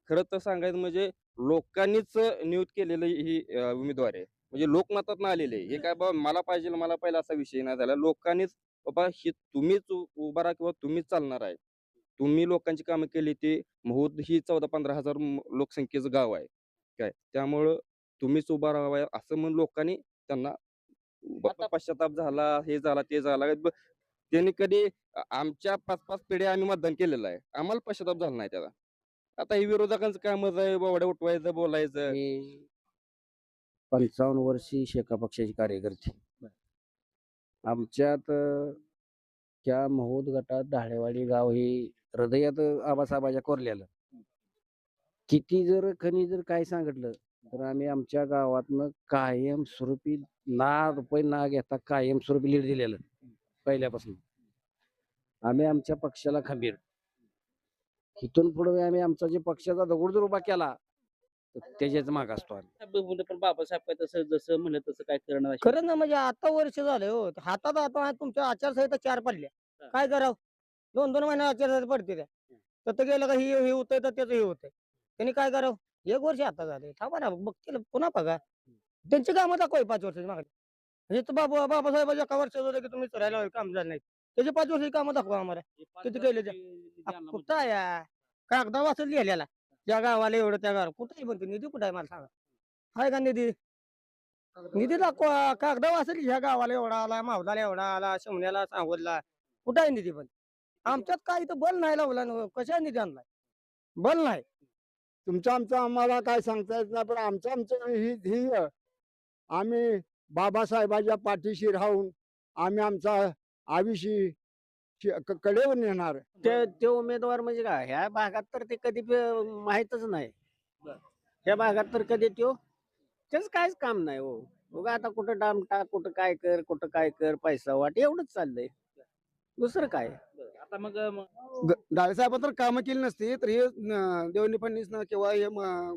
खरं तर सांगायचं म्हणजे लोकांनीच नियुक्त केलेलं ही उमेदवार आहे. म्हणजे लोकमतातनं आलेले आहे. हे काय बाबा मला पाहिजे, मला पाहिजे असा विषय नाही झाला. लोकांनीच बाबा ही तुम्हीच उभा राहा किंवा तुम्हीच चालणार आहे. तुम्ही लोकांची कामं केली ती महूद ही 14-15 हजार लोकसंख्येचं गाव आहे. काय त्यामुळं तुम्हीच उभा राहावा असं म्हणून लोकांनी त्यांना आता पश्चाताप झाला, हे झाला, ते झाला. त्यांनी कधी आमच्या 5-5 पिढ्या आम्ही मतदान केलेलं आहे. आम्हाला पश्चाताप झाला नाही त्याचा. आता हे विरोधकांचं कामच आहे बोवड्या उठवायचं, बोलायचं. मी 55 वर्षी शेका पक्षाचे कार्यकर्ते. आमच्यात त्या महूद गटात ढाळेवाडी गाव हे हृदयात आबासाहेबाच्या कोरलेलं. किती जर खनी जर काय सांगितलं तर आम्ही आमच्या गावातनं कायमस्वरूपी ना रुपये ना घेता कायमस्वरूपी लीड दिलेलं पहिल्यापासून. आम्ही आमच्या पक्षाला खंबीर. इथून पुढे आम्ही आमचा जे पक्षाचा दगड जर उभा केला तर त्याच्याच माग असतो आम्ही. साहेब म्हणले पण बाबासाहेब काय तसं जसं म्हणलं तसं काय करणार अशी. खरं ना म्हणजे आता वर्ष झाले हो हातात आता तुमच्या आचारसंहिता 4 पडल्या. हा. काय करावं 2-2 महिने आचारसंहिता पडते त्या तर गेलं का हे होतंय तर त्याचं हे होतंय त्यांनी काय करावं 1 वर्ष आता झाले थांबा ना बघतील पुन्हा बघा त्यांची कामं दाखवा 5 वर्षाची मागणी म्हणजे तर बाबासाहेबाच्या एका वर्षात होतं की तुम्ही करायला काम झालं नाही त्याचे 5 वर्षाची कामं दाखवा आम्हाला हे पाच किती वर्षाची केले ते? निधी आणला कुठं म्हणतो. आहे कागदा वाचत लिहिलेला त्या गावाला एवढं त्या गावाला कुठे म्हणते निधी कुठं आहे मला सांगा आहे का निधी निधी दाखवा कागदा वाचली ह्या गावाला एवढा आला मावदाला एवढा आला शिवण्याला सांगोलला कुठं आहे निधी पण आमच्यात काय इथं बल नाही लावला ना कशा निधी आणलाय बल नाही तुमचं आमचं आम्हाला काय सांगता येत नाही पण आमचं ही ही आम्ही बाबासाहेबाच्या पाठीशी राहून आम्ही आमचा आयुष्य कडेवर नेणार. ते उमेदवार म्हणजे काय ह्या भागात तर ते कधी माहीतच नाही. बरं. ह्या भागात तर कधी त्याच काहीच काम नाही हो. उगा आता कुठं डाम टाक कुठं काय कर पैसा वाट एवढंच चाललंय. दुसरं काय. आता मग डाळेसाहेब तर कामं केली नसती तर हे देवेंद्र फडणवीस किंवा हे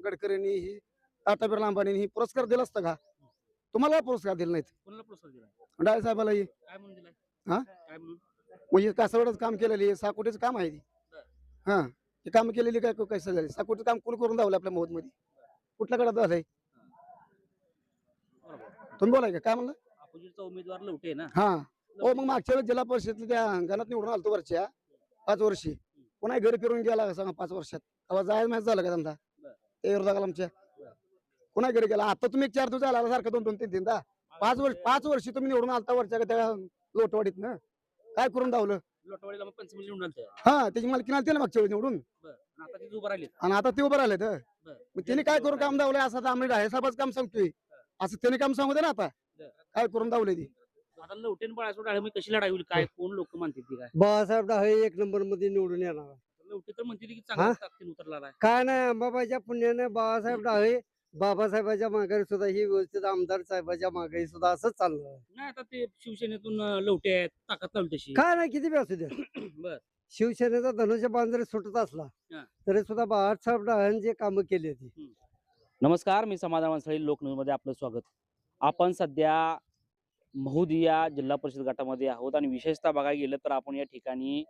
गडकरींनी ही टाटा बिर्ला अंबानींनी ही पुरस्कार दिला असता का? तुम्हाला पुरस्कार दिला नाहीत कोणाला पुरस्कार दिला डाळेसाहेबाला ही काय म्हणून दिलाय हा? काय म्हणून म्हणजे कासवडच काम केलेली 6 कोटीचं काम आहे ती. हा ते काम केलेली काय कसं झाली 6 कोटीचं काम कोण करून दावलं आपल्या महोद मध्ये कुठल्या कडे झालंय तुम्ही बोलाय का काय म्हणलं अपोजिटचा उमेदवार लवटे ना. हा हो मग मागच्या वेळेस जिल्हा परिषद त्या अंगणात निवडून आलतो वरच्या 5 वर्षी पुन्हा घरी फिरून गेला का सांगा 5 वर्षात तेव्हा जायला माहिती झालं का त्यांना ते विरोधाला आमच्या पुन्हा घरी गेला आता तुम्ही 4 दिवस आला सारखं 2-2-3-3 दा 5 वर्षी तुम्ही निवडून आलता वरच्या त्या लोटवाडीत ना काय करून दावलं लोटवाडीला मग पंचमी निवडून आलतं. हा त्याची मालकी आलती ना मागच्या वेळेस निवडून बरं आणि आता तिथे उभं राहिले. आणि आता ते उभं राहिले तर बरं. मग त्यांनी काय करून काम दावलंय असं आता आम्ही साहेबाच काम सांगतोय असं त्यांनी काम सांगू दे ना आता बरं. काय करून दावलंय ती आता लवटेन बाळासोड आहे मी कशी लढाई होईल काय कोण लोक म्हणतील ती काय बाळासाहेब डाहे 1 नंबर मध्ये निवडून येणार. लवटे तर म्हणतील की चांगला ताकदीन उतरला आहे. काय नाही अंबाबाईच्या पुण्याने बाळासाहेब डाहे बाबासाहेबाच्या माघारी सुद्धा ही व्यवस्थित आमदार साहेबाच्या माघारी सुद्धा असंच चाललं. नाही आता ते शिवसेनेतून लवटे आहेत ताकद लावली तशी. काय नाही किती बी असू द्या बर शिवसेनेचा धनुष्य बाण जरी सुटत असला हा. तरी सुद्धा बाळासाहेब डाह्यांनी जे कामं केली होती. नमस्कार मी समाधान मानसळी लोकन्यूजमध्ये आपलं स्वागत. आपण सध्या महूद या जिल्हा परिषद गटामध्ये आहोत आणि विशेषतः बघायला गेलं तर आपण या ठिकाणी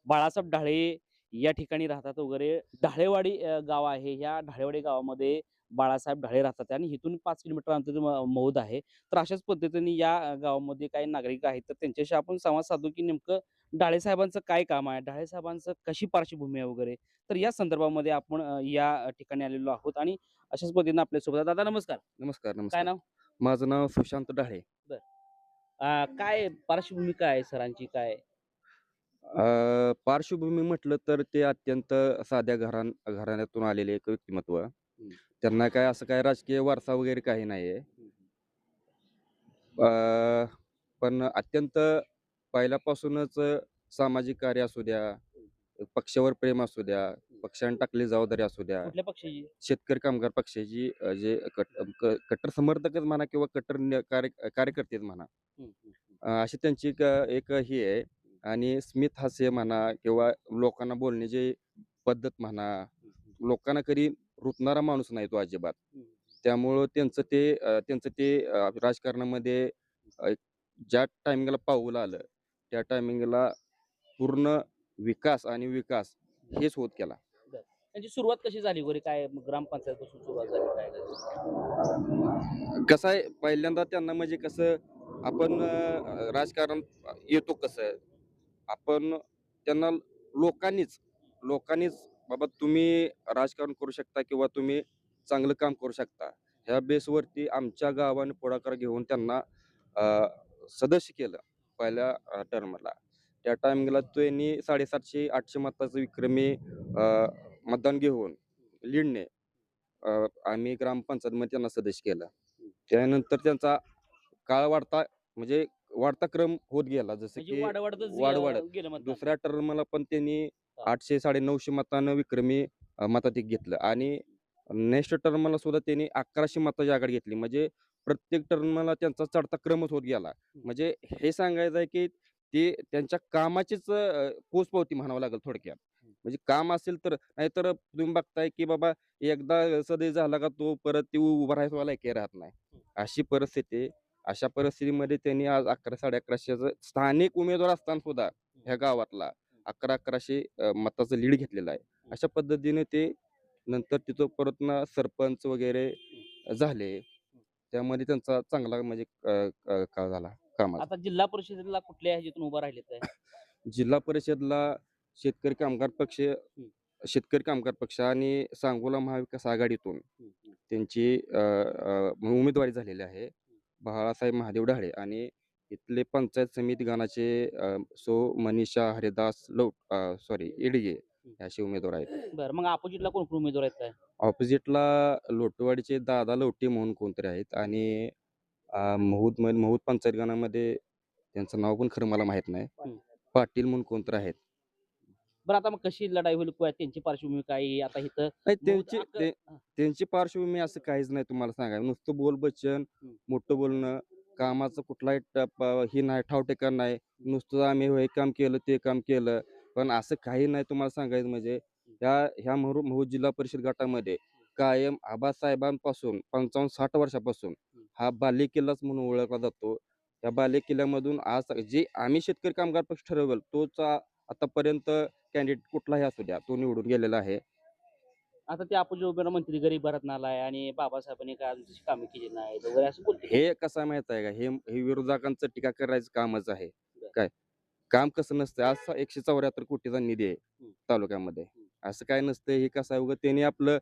बाळासाहेब ढाळे या ठिकाणी राहतात वगैरे. ढाळेवाडी गाव आहे. या ढाळेवाडी गावामध्ये बाळासाहेब ढाळे राहतात आणि इथून 5 किलोमीटर अंतर महूद आहे. तर अशाच पद्धतीने या गावामध्ये काही नागरिक आहेत तर त्यांच्याशी आपण संवाद साधू की नेमकं ढाळे साहेबांचं काय काम आहे, ढाळे साहेबांचं कशी पार्श्वभूमी आहे वगैरे. तर या संदर्भामध्ये आपण या ठिकाणी आलेलो आहोत आणि अशाच पद्धतीने आपल्यासोबत आहे. दादा नमस्कार. नमस्कार, काय नमस्कार. नाव? माझं नाव सुशांत ढाळे. काय पार्श्वभूमी काय आहे सरांची काय? पार्श्वभूमी म्हटलं तर ते अत्यंत साध्या घराण्यातून आलेले एक व्यक्तिमत्व. त्यांना काय असं काय राजकीय वारसा वगैरे काही नाहीये. पण अत्यंत पहिल्यापासूनच सामाजिक कार्य असू द्या, पक्षावर प्रेम असू द्या, पक्षाने टाकलेली जबाबदारी असू द्या, कुठल्या पक्षाची? शेतकरी कामगार पक्षाची जे कट्टर समर्थकच म्हणा किंवा कट्टर कार्यकर्तेच म्हणा, अशी त्यांची एक ही आहे. आणि स्मित हास्य म्हणा किंवा लोकांना बोलण्याची पद्धत म्हणा, लोकांना कधी रुतणारा माणूस नाही तो अजिबात. त्यामुळं त्यांचं ते राजकारणामध्ये अ, ज्या टायमिंगला पाऊल आलं त्या टायमिंगला पूर्ण विकास आणि विकास हेच होत गेला. त्यांची सुरुवात कशी झाली वगैरे काय ग्रामपंचायत पासून सुरुवात झाली काय झाली? कसं आहे पहिल्यांदा त्यांना म्हणजे कसं आपण राजकारण येतो कसं आपण त्यांना लोकांनीच बाबा तुम्ही राजकारण करू शकता किंवा तुम्ही चांगलं काम करू शकता ह्या बेसवरती आमच्या गावाने पुढाकार घेऊन त्यांना सदस्य केलं पहिल्या टर्मला. त्या टायमिंगला त्यांनी 750-800 मताचं विक्रमी मतदान घेऊन लीडने आम्ही ग्रामपंचायतमध्ये त्यांना सदस्य केलं. त्यानंतर त्यांचा काळ वाढता क्रम होत गेला जसं म्हणजे की वाढतच वाढत गेलं मतदान. दुसऱ्या टर्मला पण त्यांनी 800-950 मतानं विक्रमी मताधिक घेतलं आणि नेक्स्ट टर्मला सुद्धा त्यांनी 1100 मताची आघाडी घेतली. म्हणजे प्रत्येक टर्मला त्यांचा चढता क्रमच होत गेला. म्हणजे हे सांगायचं आहे की ते त्यांच्या कामाचीच पोचपावती म्हणावं लागेल थोडक्यात. म्हणजे काम असेल तर नाहीतर तुम्ही बघताय की बाबा एकदा सदस्य झाला का तो परत ते उभा राहायचा लायकी राहत नाही. अशी परिस्थिती आहे. अशा परिस्थितीमध्ये त्यांनी आज 1100-1150 स्थानिक उमेदवार असताना सुद्धा ह्या गावातला 1100 मताचं लीड घेतलेलं आहे. अशा पद्धतीने ते नंतर तिथं परत ना सरपंच वगैरे झाले. त्यामध्ये त्यांचा चांगला म्हणजे काळ झाला कामाचा. आता जिल्हा परिषदेला कुठल्या ह्याच्यातून उभा राहिलेत काय? जिल्हा परिषदला शेतकरी कामगार पक्ष शेतकरी कामगार पक्ष आणि सांगोला महाविकास आघाडीतून त्यांची उमेदवारी झालेली आहे. बाळासाहेब महादेव ढाळे आणि इथले पंचायत समिती गणाचे सो मनीषा हरिदास येडगे असे उमेदवार आहेत. बरं मग अपोजिटला कोण कोण उमेदवार आहेत काय? ऑपोजिटला लोटवाडीचे दादा लवटे म्हणून कोणतरी आहेत आणि महूद पंचायत गणामध्ये त्यांचं नाव पण खरं मला माहित नाही. पाटील म्हणून कोणतरी आहेत. बरं आता मग कशी लढाई होईल त्यांची पार्श्वभूमी काय आहे? आता इथं नाही मूळ त्यांची पार्श्वभूमी असं काहीच नाही तुम्हाला सांगायला. नुसतं बोलबच्चन, मोठं बोलणं, कामाचं कुठलाही ही नाही, ठाव ठिकाण नाही. नुसतं आम्ही हे काम केलं, ते काम केलं. पण असं काही नाही तुम्हाला सांगायचं म्हणजे ह्या महूद जिल्हा परिषद गटामध्ये कायम आबासाहेबांपासून 55-60 वर्षापासून हा बालेकिल्लाच म्हणून ओळखला जातो. त्या बालेकिल्ल्यामधून आज जे आम्ही शेतकरी कामगार पक्ष ठरवेल तोच आतापर्यंत कॅन्डिडेट कुठलाही असू द्या तो निवडून गेलेला आहे. आता ते अपोजिट उमेदवार मंत्री गरीब भारत नालाय आणि बाबासाहेबांनी काय अजून तशी कामे केली नाहीत वगैरे असं बोलते. हे कसं आहे माहित आहे का हे विरोधकांचं टीका करायचं कामच आहे. काय काम कसं नसतं आज 174 कोटीचा निधी आहे तालुक्यामध्ये. असं काय नसतं. हे कसं आहे उगाच त्यांनी आपलं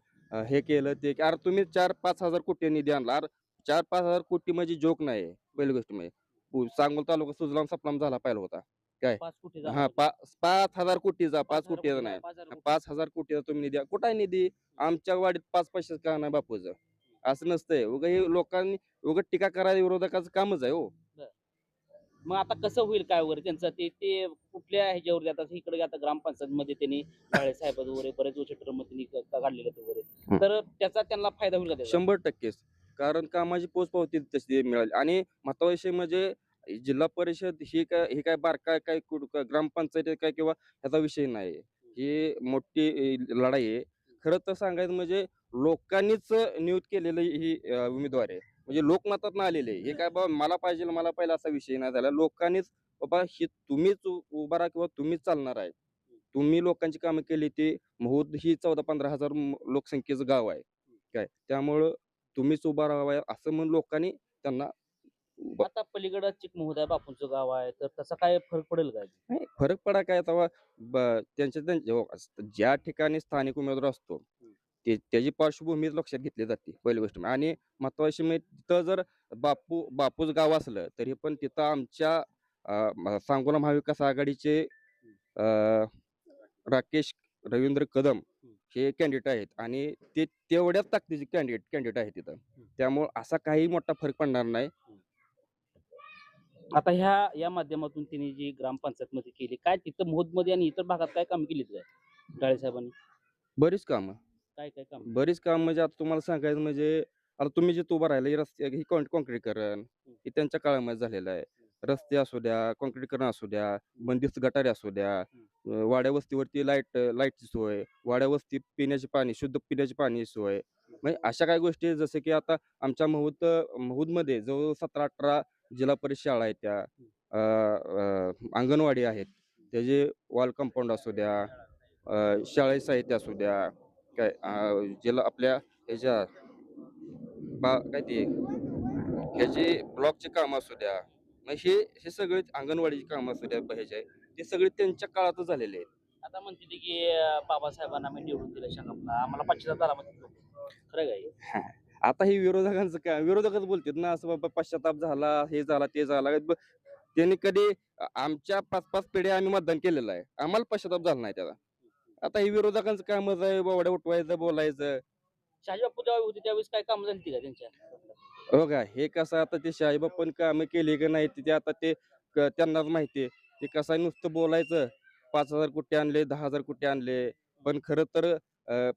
हे केलं ते अरे तुम्ही 4-5 हजार कोटी निधी आणला. अरे 4-5 हजार कोटी म्हणजे जोक नाही. पहिली गोष्ट म्हणजे सांगोला तालुका सुजलाम सपलाम झाला पाहिला होता. काय 5 कोटी हा 5,000 कोटीचा 5 5,000 कोटीचा नाही. 5,000 कोटी. 5,000 कोटीचा तुम्ही निधी कुठं आहे निधी आमच्या वाडीत 5 पैशाचं का नाही बापूचं. असं नसतंय उगा हे लोकांनी उगा टीका करायला विरोधकाचं कामच आहे हो. मग आता कसं होईल काय वगैरे त्यांचं ते कुठल्या ह्याच्यावरती आता इकडे आता ग्रामपंचायत मध्ये त्यांनी काळे साहेब वगैरे बरेच वर्ष टर्म त्यांनी काढलेले वगैरे तर त्याचा त्यांना फायदा होईल का त्याचा? 100%. कारण कामाची पोचपावती तशी मिळाली आणि महत्त्वाचा विषय म्हणजे जिल्हा परिषद ही काय बारका काय ग्रामपंचायत काय किंवा ह्याचा विषय नाही. ही मोठी लढाई आहे. खरं तर सांगायचं म्हणजे लोकांनीच नियुक्त केलेलं ही उमेदवार आहे. म्हणजे लोकमतातनं आलेले आहे. हे काय बाबा मला पाहिजे असा विषय नाही झाला. लोकांनीच बाबा ही तुम्हीच उभा राहा किंवा तुम्हीच चालणार आहे. तुम्ही लोकांची कामं केली ती महूद ही 14-15 हजार लोकसंख्येचं गाव आहे. काय त्यामुळं तुम्हीच उभा राहावा असं म्हणून लोकांनी त्यांना आता पलीकडं चिकमोहदा बापूंचं गाव आहे तर तसा काय फरक पडेल काय? नाही फरक पडा काय तेव्हा ज्या ठिकाणी स्थानिक उमेदवार असतो त्याची पार्श्वभूमी लक्षात घेतली जाते पहिली गोष्ट आणि महत्वाची म्हणजे तिथं जर बापूच गाव असलं तरी पण तिथं आमच्या सांगोला महाविकास आघाडीचे राकेश रवींद्र कदम हे कॅन्डिडेट आहेत आणि ते तेवढ्याच ताकदीचे कॅन्डिडेट आहेत तिथं. त्यामुळे असा काही मोठा फरक पडणार नाही. आता या माध्यमातून त्यांनी जी ग्रामपंचायत मध्ये केली काय तिथं मोहदमध्ये आणि इतर भागात काय काम केलीत काय ढाळे साहेबांनी? बरीच कामं काय बरीच काम म्हणजे आता तुम्हाला सांगायचं म्हणजे आता तुम्ही जे उभं राहिला ही रस्ते ही कॉन्क्रीटीकरण हे त्यांच्या काळामध्ये झालेलं आहे. रस्ते असू द्या, कॉन्क्रीटीकरण असू द्या, बंदिस्त गटारे असू द्या, वाड्या वस्तीवरती लाईटची सोय, वाड्या वस्ती शुद्ध पिण्याची पाणी सोय. म्हणजे अशा काही गोष्टी जसं की आता आमच्या महूदमध्ये जवळ 17-18 जिल्हा परिषद शाळा आहेत त्या अंगणवाडी आहेत. त्याचे वॉल कंपाऊंड असू द्या, शाळेत साहित्य असू द्या, काय ज्याला आपल्या ह्याच्या काय ते ह्याची ब्लॉकची कामं असू द्या, मग हे सगळे अंगणवाडीची कामं असू द्या ह्याचे ते सगळे त्यांच्या काळातच झालेले आहेत. आता म्हणते ते की बाबासाहेबांना मी निवडून दिलं शकापला आम्हाला पश्चाताप झाला म्हणते लोक. खरं काय? आता हे विरोधकांचं काय, विरोधकच बोलतात ना असं बाबा पश्चाताप झाला, हे झाला ते झाला. त्यांनी कधी आमच्या 5-5 पिढ्या आम्ही मतदान केलेलं आहे, आम्हाला पश्चाताप झाला नाही त्याला. आता हे विरोधकांचं काय मत आहे, बावड्या उठवायचं बोलायचं. शहाजी बापू जेव्हा होते त्यावेळेस काय काम झाली का त्यांच्या? हो का, हे कसं आता ते शाहीबापांनी कामं केली का नाही ते आता ते त्यांनाच माहिती आहे. ते कसं आहे, नुसतं बोलायचं 5,000 कुठे आणले, 10,000 कुठे आणले, पण खरं तर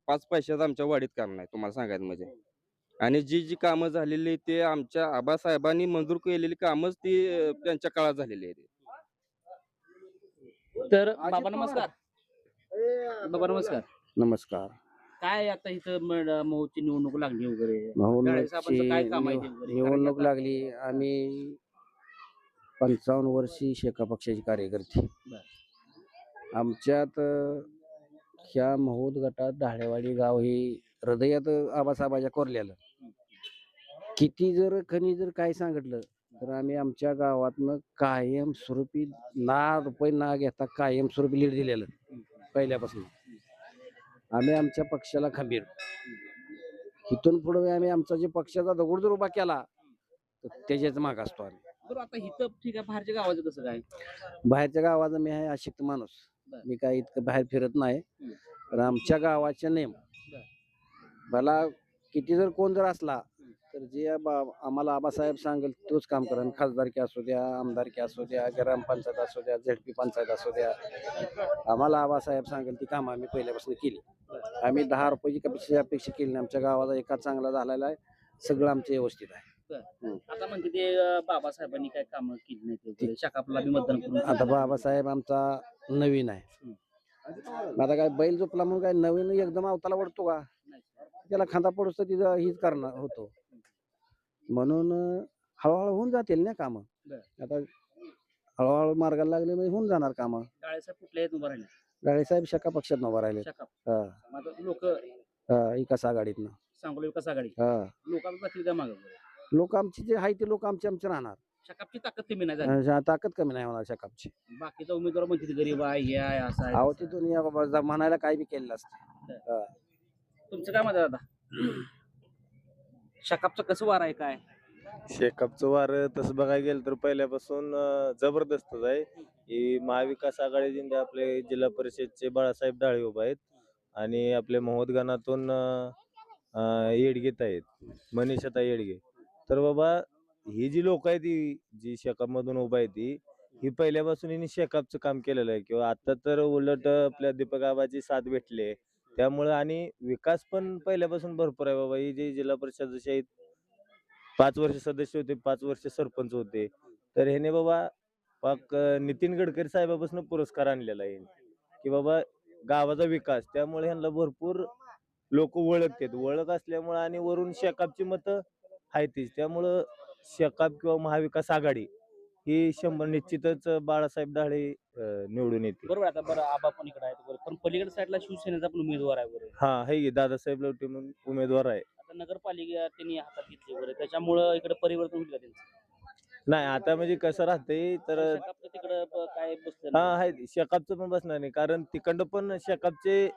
5 पैशाचं आमच्या वाडीत काम नाही तुम्हाला सांगायचं म्हणजे. आणि जी कामं झालेली ते आमच्या आबासाहेबांनी मंजूर केलेली कामच ती त्यांच्या काळात झालेली आहेत. तर बाबा नमस्कार. बाबा नमस्कार. नमस्कार. काय आता इथं महोत्सवी निवडणूक लागली वगैरे डाळे साहेबांचं काय काम आहे ते वगैरे? कारण की निवडणूक आता- लागली. आम्ही 55 वर्षी शेका पक्षाचे कार्यकर्ते. आमच्यात ह्या महोद गटात ढाळेवाडी गाव हे हृदयात आबासाहेबाच्या कोरल्यालं. किती जर खनी जर काय सांगितलं तर आम्ही आमच्या गावातनं कायमस्वरूपी ना रुपये ना घेता कायमस्वरूपी लीड दिलेलं पहिल्यापासून. आम्ही आमच्या पक्षाला खंबीर. इथून पुढे आम्ही आमचा जे पक्षाचा दगड जर उभा केला तर त्याच्याच माग असतो आम्ही. बरं आता इथं ठीक आहे, बाहेरच्या गावाचं कसं काय? बाहेरच्या गावाचा मी आहे अशिक्त माणूस. बरं. मी काय इतकं बाहेर फिरत नाही. पण आमच्या गावाचे नेम मला किती जर कोण जर असला तर जे आम्हाला आबासाहेब सांगेल तोच काम करा. खासदारकी असू द्या, आमदारकी असू द्या, ग्रामपंचायत असू द्या, झेडपी पंचायत असू द्या, आम्हाला आबासाहेब सांगेल ती कामं आम्ही पहिल्यापासून केली. आम्ही 10 रुपयाची अपेक्षा केली नाही. आमच्या गावाचा एका चांगला झालेला आहे, सगळं आमचं व्यवस्थित आहे. आता म्हणते ते बाबासाहेबांनी काय कामं केली नाही ते वगैरे. शकापला बी मतदान करून आता बाबासाहेब आमचा नवीन आहे. आता काय बैल झोपला म्हणून काय नवीन एकदम अवताला वाढतो का? त्याला खांदा पडूस तर तिथं हीच करणार होतो. म्हणून हळूहळू होऊन जातील ना कामं. आता हळूहळू मार्गाला लागले म्हणजे होऊन जाणार कामं. डाळे साहेब कुठल्या आहेत उभं राहिले? गाळेसाहेब शेका पक्षात उभा राहिले. शकाप हा लोक विकास आघाडीतनं. सांगोला विकास आघाडी हा लोकांना जातील का मागं? लोक आमची जे आहे ते लोक आमचे राहणार. शकापची ताकद कमी नाही झाली. ताकद कमी नाही होणार शेकापची. बाकीचा उमेदवार म्हणते गरीब आहे, हे आहे, असं आहे, अहो तसं आहे. तिथून या बाबा म्हणायला काय बी केलेलं असतं. तुमचं काय मत आहे दादा? शकापचं कसं वार आहे काय? शेकापचं वार तसं बघायला गेलं तर पहिल्यापासून जबरदस्तच आहे. ही महाविकास आघाडीचे आपले जिल्हा परिषदचे बाळासाहेब डाळे उभा आहेत आणि आपले महोदगणातून येडगेत आहेत, मनीषाताई येडगे. तर बाबा ही जी लोक आहेत ही जी शेकापमधून उभा आहे ही पहिल्यापासून हिने शेकापचं काम केलेलं आहे. किंवा आता तर उलट आपल्या दीपक आबाची साथ भेटले त्यामुळं आणि विकास पण पहिल्यापासून भरपूर आहे. बाबा ही जी जिल्हा परिषद जशी आहेत 5 वर्ष सदस्य होते, 5 वर्ष सरपंच होते. तर ह्याने बाबा पाक नितीन गडकरी साहेबापासून पुरस्कार आणलेला आहे की बाबा गावाचा विकास. त्यामुळे ह्यांना भरपूर लोक ओळखतात. ओळख असल्यामुळं आणि वरून शेकापची मतं आहे तीच. त्यामुळं शेकाप किंवा महाविकास आघाडी ही 100 निश्चितच बाळासाहेब डाळे निवडून येते. बरोबर आहे. आता बरं आबा पण इकडे आहेत पण पलीकडे साईडला शिवसेनेचा पण उमेदवार आहे बरं. हा आहे की दादासाहेब लवटे म्हणून उमेदवार आहे. आता नगरपालिका त्यांनी हातात घेतली वगैरे त्याच्यामुळं इकडे परिवर्तन होईल का त्यांचं? नाही आता म्हणजे कसं राहतंय तर शकापचं तिकडं काय बसलं हा नाही. आहे शेकापचं पण बसणार नाही. कारण तिकडं पण शेकापचे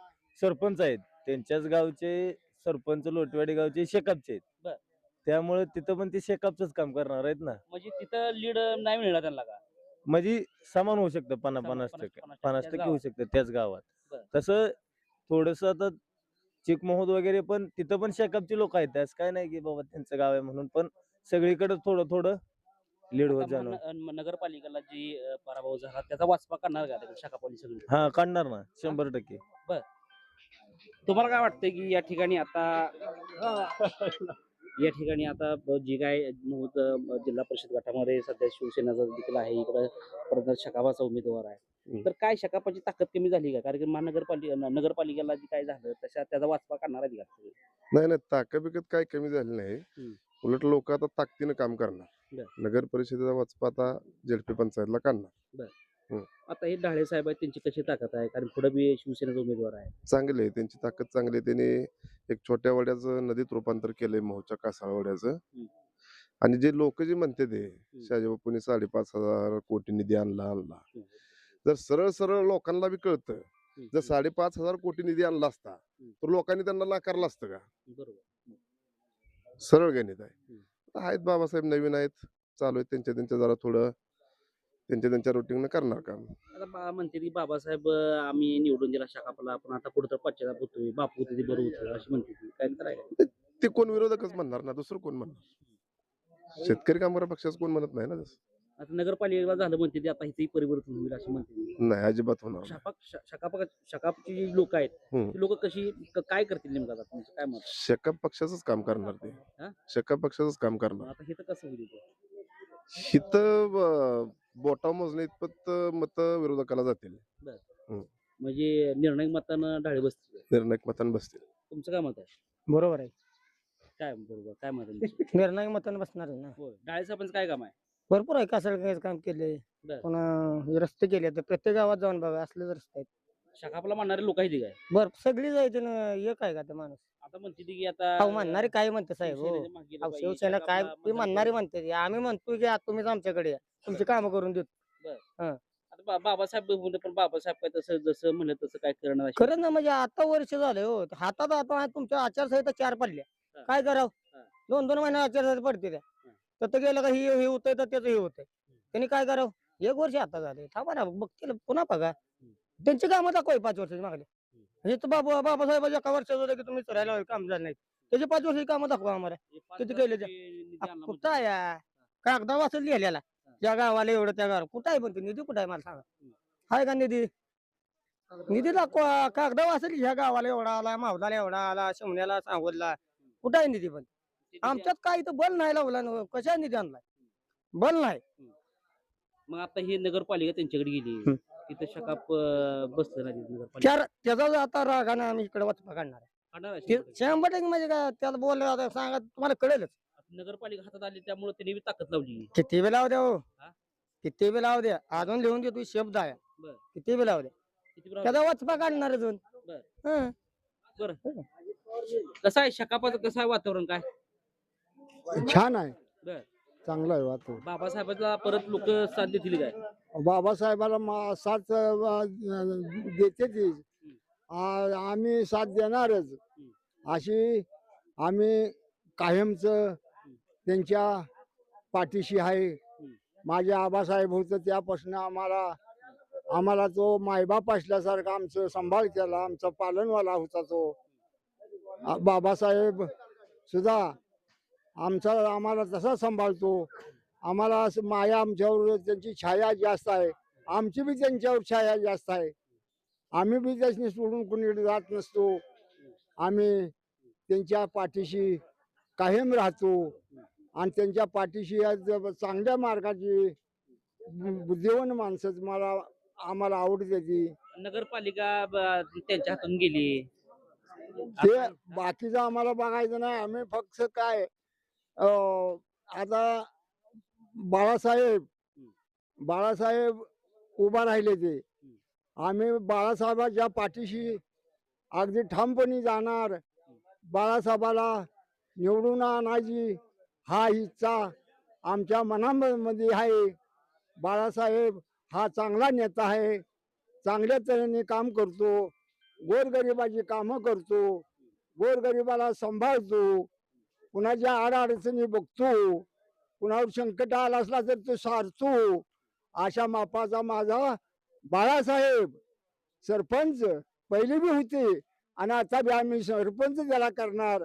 सरपंच आहेत. त्यांच्याच गावचे सरपंच लोटवाडी गावचे शेकापचे बर. आहेत. त्यामुळे तिथं पण ते शेकापचंच काम करणार आहेत ना. म्हणजे तिथं लीड नाही मिळणार त्यांना का? म्हणजे समान होऊ शकतं 50-50 50% टक्के 50% होऊ शकतं त्याच गावात. बरं. तसं थोडस आता चिकमोहोद वगैरे पण तिथं पण शेकापची लोक आहेत. त्यास काय नाही की बाबा त्यांचं गाव आहे म्हणून. पण सगळीकडे थोडं थोडं लीड होत आता जाणार. नगरपालिकेला जी पराभव झाला त्याचा वाचपा करणार का तिकडे शकापवाली सगळी? हा काढणार ना 100%. तुम्हाला काय वाटतंय की या ठिकाणी आता जी काय जिल्हा परिषद गटामध्ये सध्या शिवसेनेचा देखील आहे, इकडे परत शकापाचा उमेदवार आहे, तर काय शकापाची ताकद कमी झाली का? कारण की नगरपालिकेला जी काय झालं त्याचा वाचपा करणार आहे का? नाही नाही, ताकद बिकत काय कमी झाली नाही. उलट लोक आता ताकदीनं काम करणार. बर. नगर परिषदेचा वचपा आता झेडपी पंचायतला काढणार. बर. हम्म. आता हे ढाळे साहेब आहेत त्यांची कशी ताकद आहे कारण पुढे बी शिवसेनेचा उमेदवार आहे. चांगले आहे त्यांची ताकद चांगली आहे. त्यांनी एक छोट्या वड्याचं नदीत रूपांतर केलंय मोहच्या कासाळ वड्याचं. आणि जे लोक जे म्हणते ते शहाजीबापूंनी 5.5 कोटी निधी आणला जर सरळ सरळ लोकांना बी कळतं जर 5.5 कोटी निधी आणला असता तर लोकांनी त्यांना नाकारलं असतं का? बरोबर. सरळ गणित आहे. आहेत बाबासाहेब नवीन आहेत, चालू आहेत त्यांच्या जरा थोडं त्यांच्या रुटीन करणार काम. आता म्हणते की बाबासाहेब आम्ही निवडून दिला शाखापला आपण आता पुढे तर पश्चाताप होतोय बापू होते ते बरं होतं अशी म्हणते ती. काय करायला ते कोण विरोधकच म्हणणार ना, दुसरं कोण म्हणणार? शेतकरी कामगार पक्षाचं कोण म्हणत नाही ना तसं. आता नगरपालिकेला झालं म्हणते ते आता इथेही परिवर्तन होईल अशी म्हणते ती. नाही, अजिबात होणार नाही. शकापची जी लोक आहेत हम्म. ती लोक कशी काय करतील नेमकं आता तुमचं काय मत आहे? शेकाप पक्षाचंच काम करणार ते. हा? शेकाप पक्षाचंच काम करणार. आता हे तर कसं होईल इथं? हिथं बोटा मोजणे इतपत मत विरोधकाला जातील. म्हणजे निर्णय मतानं ढाळे बसतील. निर्णायक मतान बसतील. तुमचं काय मत आहे? बरोबर आहे. काय बरोबर काय मत आहे तुमचं? निर्णायक मतानं बसणार ना. होय. ढाळे साहेबांचं काय काम आहे? भरपूर आहे कासळकाचं काम केले. बर. पुन्हा हे रस्ते केले तर प्रत्येक गावात जाऊन बघा असलेच रस्ते आहेत. शाखापला म्हणणारे लोक आहेत काय? सगळी जायचे ना, एक आहे का ते माणूस? आता म्हणते ती की आता अहो म्हणणारे काय म्हणते साहेब हो? शिवसेनेच्या मागे गेलं अहो, पाहिजे, शिवसेना काय शाखापला ते मतदान म्हणणारे करू. म्हणते आम्ही म्हणतोय की तुम्हीच आमच्याकडे या तुमची कामं करून देतो. आता बाबासाहेब म्हणले पण बाबासाहेब काय तसं जसं म्हणलं तसं काय करणार अशी- खरं ना म्हणजे आता वर्ष झाले हो हातात आता तुमच्या आचारसंहिता 4 पडल्या. हा. काय करावं? हा. 2-2 महिने आचारसंहिता पडते त्या. तर गेलं का हे होतंय तर त्याचं हे होतंय. त्यांनी काय करावं? 1 वर्ष आता झाले थांबा ना बघतील पुन्हा बघा. त्यांची कामं दाखवा 5 वर्षाची मागले. हे तर बाबासाहेबाच्या एका वर्षाचं होतं की तुम्ही चरायला काम झालं नाही. त्याची 5 वर्षाची कामं दाखवा आम्हाला. हे पाच किती वर्षाचे केले ते? निधी आणला कुठं म्हणते. आहे? कागदा वाचून लिहिलेला त्या गावाला एवढं त्या गावाला कुठं आहे पण ते निधी कुठं आहे मला सांगा. आहे का निधी? निधी दाखवा कागदा वाचली ह्या गावाला एवढा आला मावदाला एवढा आला शिमण्याला सांगोला कुठं आहे निधी पण? ते निधी आमच्यात काय इथं बल नाही लावला ना कशा निधी आणलाय? बल नाही. मग आता ही नगरपालिका त्यांच्याकडे गेली तिथं शकाप बसलं नाही तिथं नगरपालिका त्याचा आता रागाने आम्ही इकडे वाचपा काढणार आहे. काढणार आहे ते 100%. 100% म्हणजे काय त्याला बोललं आता सांगा तुम्हाला कळेलच. आता नगरपालिका हातात आली त्यामुळे त्यांनी बी ताकद लावली. किती वेळ लावू द्या हो हा? किती वेळ लावू द्या अजून लिहून देतो शब्द आहे. बर. किती वेळ लावू द्या किती बरं त्याचा वाचपा काढणार अजून. बर. हं. कसं आहे शकापाचं कसं आहे वातावरण काय? छान आहे, बर. चांगलं आहे वातावरण. बाबासाहेबांना परत लोक साथ देतील काय? बाबासाहेबाला साथ देते ती आम्ही साथ देणारच अशी आम्ही कायमच त्यांच्या पाठीशी आहे. माझे आबासाहेब होतं त्यापासून आम्हाला तो मायबाप असल्यासारखा आमचं सांभाळ केला, आमचा पालनवाला होता तो. बाबासाहेब सुद्धा आम्हाला तसा सांभाळतो. आम्हाला असं माया आमच्यावर त्यांची छाया जास्त आहे, आमची बी त्यांच्यावर छाया जास्त आहे. आम्ही बी त्याच्याने सोडून कुणीकडे जात नसतो. आम्ही त्यांच्या पाठीशी कायम राहतो आणि त्यांच्या पाठीशी आज चांगल्या मार्गाची बुद्धिवान माणसं आम्हाला आवडते ती. नगरपालिका त्यांच्या हातून गेली. ते बाकीचं आम्हाला बघायचं नाही. आम्ही फक्त काय आता बाळासाहेब उभा राहिले ते आम्ही बाळासाहेबाच्या पाठीशी अगदी ठामपणे जाणार. बाळासाहेबाला निवडून आणायची हा इच्छा आमच्या मनामध्ये आहे. बाळासाहेब हा चांगला नेता आहे, चांगल्या तऱ्हेने काम करतो, गोरगरिबाची कामं करतो, गोरगरिबाला सांभाळतो, कुणाच्या अडचणी बघतो, कुणावर संकट आला असला तर तो सारतो. अशा मापाचा माझा बाळासाहेब सरपंच पहिले बी होते आणि आता बी आम्ही सरपंच त्याला करणार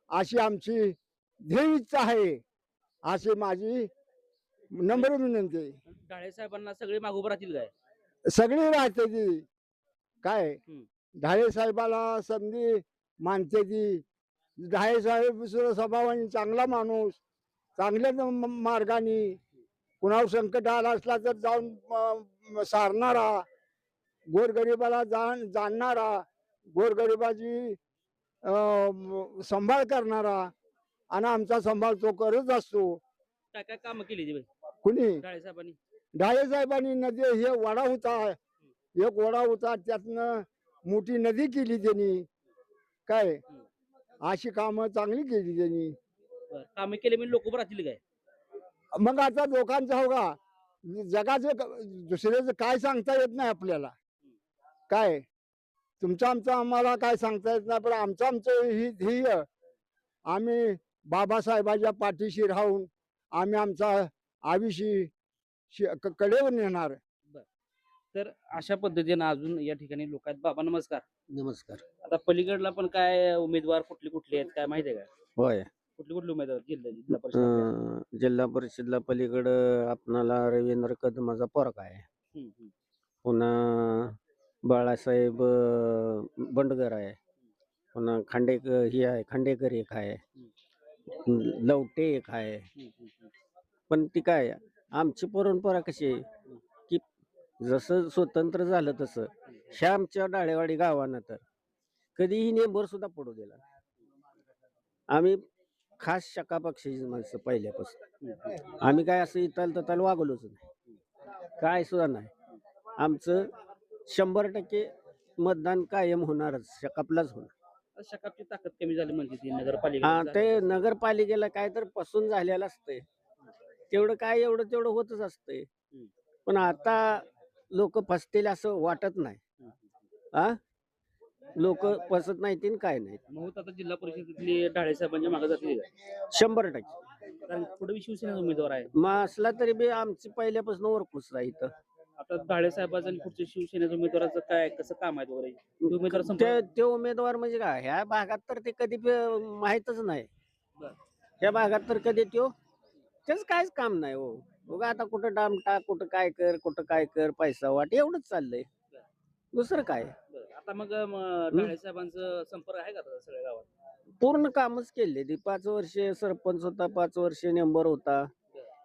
अशी आमची ध्येय इच्छा आहे. अशी माझी नम्र विनंती आहे. ढाळे साहेबांना सगळे मागे उभं राहतील काय? सगळी राहते ती काय हम्म. ढाळे साहेबाला संधी मानते ती. ढाळे साहेब सुद्धा स्वभावाने चांगला माणूस, चांगल्या मार्गाने कुणावर संकट आला असला तर जाऊन सारणारा, गोरगरिबाला जाणणारा, गोरगरिबाची सांभाळ करणारा आणि आमचा सांभाळ तो करत असतो. काय काय कामं केली ती बाई कुणी ढाळे साहेबांनी? ढाळे साहेबांनी नदी हे वडा होता, एक वडा होता, त्यातनं मोठी नदी केली त्यांनी. काय अशी कामं चांगली केली त्यांनी. बरं. कामे केले म्हणजे लोक राहतील काय? मग आता लोकांचं हो का, जगाचं दुसऱ्याचं काय सांगता येत नाही आपल्याला. काय तुमचं आमचं आम्हाला काय सांगता येत नाही, पण आमचं ही ध्येय आम्ही बाबासाहेबांच्या पाठीशी राहून आम्ही आमचा आयुष्य कडेवर नेणार. तर अशा पद्धतीने अजून या ठिकाणी लोक आहेत. बाबा नमस्कार. नमस्कार. आता पलीकडला पण काय उमेदवार कुठले कुठले आहेत काय माहिती आहे का? होय. कुठले कुठले उमेदवार जिल्हा परिषद आपल्या? जिल्हा परिषदला पलीकडं आपणाला रवींद्र कदमाचा पोरगा आहे. हम्म, हम्म. पुन्हा बाळासाहेब बंडगर आहे. पुन्हा हे आहे खांडेकर एक आहे. लवटे एक आहे. पण ती काय आमची परंपरा कशी आहे की जसं स्वतंत्र झालं तसं ह्या आमच्या डाळेवाडी गावानं तर कधीही नेंबर सुद्धा पडू दिला. आम्ही खास शका पक्षाची माणसं पहिल्यापासून. आम्ही काय असं इताल तताल वागलोच नाही, काय सुद्धा नाही. आमचं 100% मतदान कायम होणारच, शकापलाच होणार. शकापची ताकद कमी झाली म्हणजे ती हा, नगरपालिका ते नगरपालिकेला काय तर पसून झालेलं असतंय, तेवढं काय तेवढं होतच असतंय. पण आता लोक फसतील असं वाटत नाही. हा, लोक फसत नाहीत आणि काय नाही. महूत आता जिल्हा परिषदेतली ढाळे साहेबांच्या मागे जातील का? 100%. कारण पुढे विश्वसेना उमेदवार आहे. मग असला तरी बी आमची पहिल्यापासून वरपूस आहे इथं. आता ढाळे साहेबांचं आणि पुढच्या शिवसेनेच्या उमेदवाराचं काय कसं काम आहे वगैरे ते उमेदवार संपर्क- ते उमेदवार म्हणजे काय ह्या भागात तर ते कधी माहीतच नाही. बरं. ह्या भागात तर कधी त्याच काहीच काम नाही हो. बघा आता कुठं डाम टाक, कुठं काय कर पैसा वाट, एवढंच चाललंय, दुसरं काय. बरं. आता मग ढाळे साहेबांचं संपर्क आहे का आता सगळ्या गावात? पूर्ण कामच केले. ती 5 वर्ष सरपंच होता, 5 वर्ष नेंबर होता,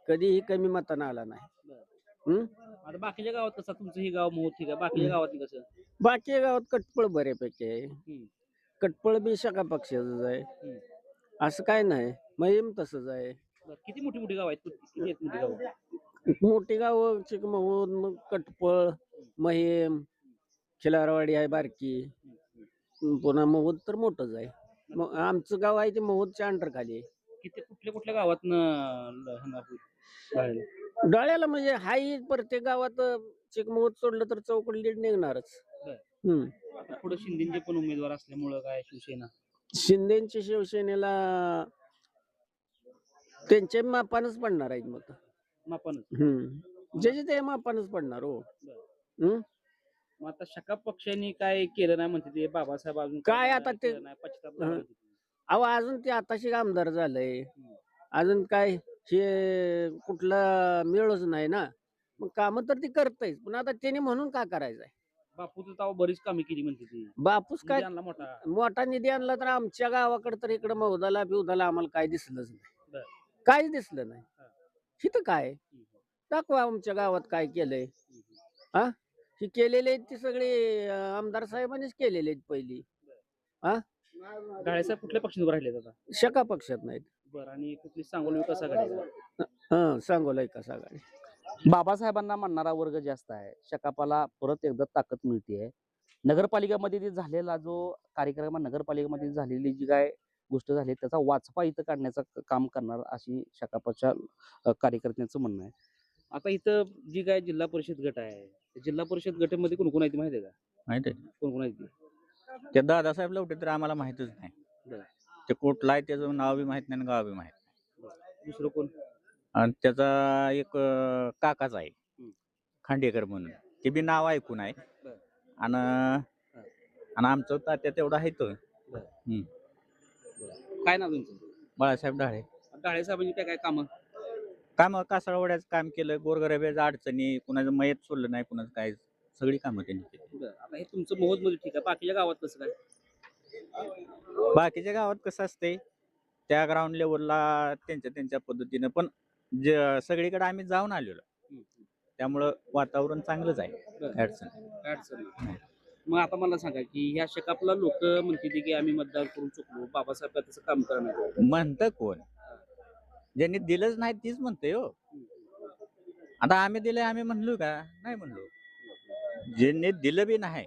कधीही कमी मतानं आला नाही. आता बाकीच्या गावात कसं तुमचं ही गाव महूत ठीक आहे, बाकीच्या गावात कसं? बाकी गावात कटपळ बऱ्यापैकी आहे. कटपळ बी शका पक्षाचंच आहे, असं काय नाही. महिम तसंच आहे. बरं. किती मोठी मोठी गाव आहेत? किती आहेत मोठी गाव? मोठी गाव चिकमहूद, मग कटपळ, महिम, खिलारवाडी आहे बारकी, पुन्हा महूद तर मोठंच आहे. मग आमचं गाव आहे ते महूदच्या अंडर खाली आहे. किती कुठल्या गावात डाळ्याला म्हणजे हाही प्रत्येक गावात चिकमहूद सोडलं तर चौकड लीड निघणारच. पुढे शिंदेचे पण उमेदवार असल्यामुळं काय शिवसेना शिंदेची शिवसेनेला त्यांच्या मापानच पडणार आहेत मत. मापानच? ज्याचे ते मापानच पडणार हो. मग आता शका पक्षांनी काय केलं नाही म्हणते ते बाबासाहेब अजून काय आता ते- केलं नाही, पश्चाताप झाला म्हणते ते. अहो अजून ते आताशी आमदार झालंय, अजून काय हे कुठला मिळच नाही ना. मग काम तर ती करतायच, पण आता त्याने म्हणून का करायचंय. बापूचं ताव बरीच कामे केली म्हणते ती. बापूस काय निधी आणला मोठा. मोठा निधी आणला तर आमच्या गावाकडे तर इकडे मौदाला बिवदाला आम्हाला काय दिसलंच नाही, बरं. काहीच दिसलं नाही. इथं काय दाखवा आमच्या गावात काय केलंय. हा, ही केलेले आहेत ती सगळे आमदार साहेबांनीच केलेले आहेत पहिली. ढाळे साहेब कुठल्या पक्षात राहिले आता? शका पक्षात नाहीत. बरं. आणि कुठली सांगोला विकास आघाडी? सांगोला का आघाडी. बाबासाहेबांना मानणारा वर्ग जास्त आहे. शकापाला परत एकदा ताकद मिळते. नगरपालिकेमध्ये जे झालेला जो कार्यक्रम, नगरपालिकेमध्ये झालेली जी काय गोष्ट झाली त्याचा वाचपा इथं काढण्याचं काम करणार अशी शकापाच्या कार्यकर्त्यांचं म्हणणं आहे. आता इथं जी काय जिल्हा परिषद गट आहे, जिल्हा परिषद गटामध्ये कोण कोण आहे माहिती आहे का? माहित आहे कोण कोण आहे? ते दादासाहेब लवटे तर आम्हाला माहितच नाही. ते कुठला आहे त्याचं नाव बी माहित नाही आणि गाव बी माहित नाही. दुसरं कोण? आणि त्याचा एक काकाच आहे खांडेकर म्हणून, ते बी नाव ऐकून आहे. आणि आमचं तात्या तेवढा आहे तो. काय नाव तुमचं? बाळासाहेब ढाळे. ढाळे साहेबांनी काय काय काम कासाळवड्याचं काम केलं, गोरगरिबाच्या अडचणी, कुणाचं मयत सोडलं नाही, कुणाचं काय, सगळी कामं त्यांनी केली. आता हे तुमचं महूद मध्ये ठीक आहे, बाकीच्या गावात कसं काय? बाकीच्या गावात कसं असते त्या ग्राउंड लेवलला त्यांच्या पद्धतीनं, पण सगळीकडे आम्ही जाऊन आलेलो, त्यामुळं वातावरण चांगलंच आहे. अडचण. मग आता मला सांगा की ह्या शकापला लोक म्हणते की आम्ही मतदान करून चुकलो, बाबासाहेब तसं काम करणार म्हणतं कोण? ज्यांनी दिलंच नाही तीच म्हणते हो. आता आम्ही दिले आम्ही म्हणलो का नाही म्हणलो ज्यांनी दिलं बी नाही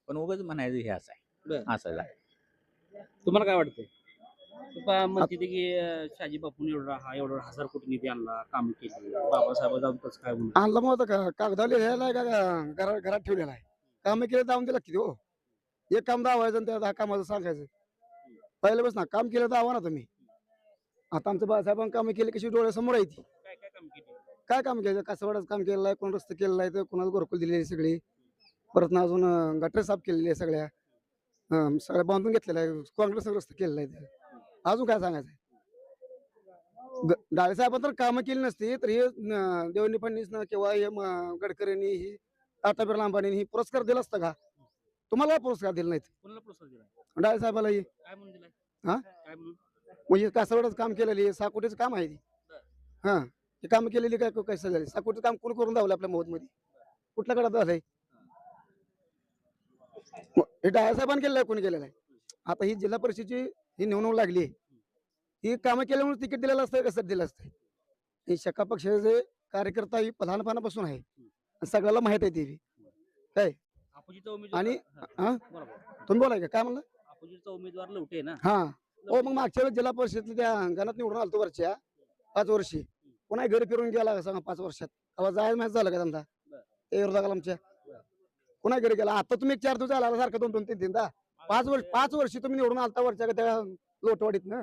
पण उगाच म्हणायचं हे असं आहे बरं. असं आहे. तुम्हाला काय वाटतंय म्हणते ते की शहाजी बापून एवढा 1000 कोटी निधी आणला काम केली बाबासाहेब जाऊन कसं काय म्हणून आणलं मग आता कागदाला लिहायला आहे का घरात ठेवलेला आहे काम केलं दावून दिला किती हो एक काम दावायचं आणि त्या 10 कामाचं सांगायचं पहिले बस ना काम केलं दावा ना तुम्ही आता आमचं बाळासाहेबांनी काम केले कशी डोळ्यासमोर आहे ती काय काय काम केली काय काम केलं कासवाडाचं काम केलेलं आहे कोण रस्ते केलेला आहे तर कोणाला घरकुल दिलेली सगळी परत ना अजून गटर साफ केलेली आहे सगळ्या सगळ्या बांधून घेतलेलं आहे काँग्रेस रस्ते केलेलं आहे ते. अजून काय सांगायचं डाळे साहेबांनी तर कामं केली नसती तर हे देवेंद्र फडणवीसनं किंवा हे गडकरींनी ही टाटा बिर्ला अंबानींनी ही पुरस्कार दिला असता का तुम्हाला काय पुरस्कार दिला नाहीत कोणाला प्रोत्साहन दिला डाळे साहेबाला ही काय म्हणून दिलाय हा? काय म्हणून म्हणजे कासवाडाचं काम केलेली आहे 6 कोटीचं काम आहे ती हा हे काम केलेली काय कसं झाली 6 कोटीचं काम कोण करून दावलं आपल्या मौतमध्ये कुठल्या कडे झालंय हे डाळे साहेबांनी केलेलं आहे कोणी केलेलं आहे आता ही जिल्हा परिषदेची ही निवडणूक लागली ही कामं केल्यामुळे तिकीट दिलेलं असतं कसं दिलं असतं हे शका पक्षाचे कार्यकर्ता ही लहानपणापासून आहे आणि सगळ्याला माहित आहे ती काय अपोजिटचा उमेदवार आणि हा, हा बरोबर तुम्ही बोलाय का काय म्हणलं अपोजिटचा उमेदवार लवटे आहे ना हा हो मग मागच्या वेळेस जिल्हा परिषदेतल्या त्या अंगणात निवडून आलतो वरच्या 5 वर्षी पुन्हा घरी फिरून गेला का सांगा 5 वर्षात तेव्हा जायला माहित झालं का त्यांचा ते विरोधाला आमच्या पुन्हा घरी गेला आता तुम्ही 4 दिवस आला सारखं 2-2 3-3दा 5 वर्षी तुम्ही निवडून आलता वरच्या का त्या लोटवाडीत ना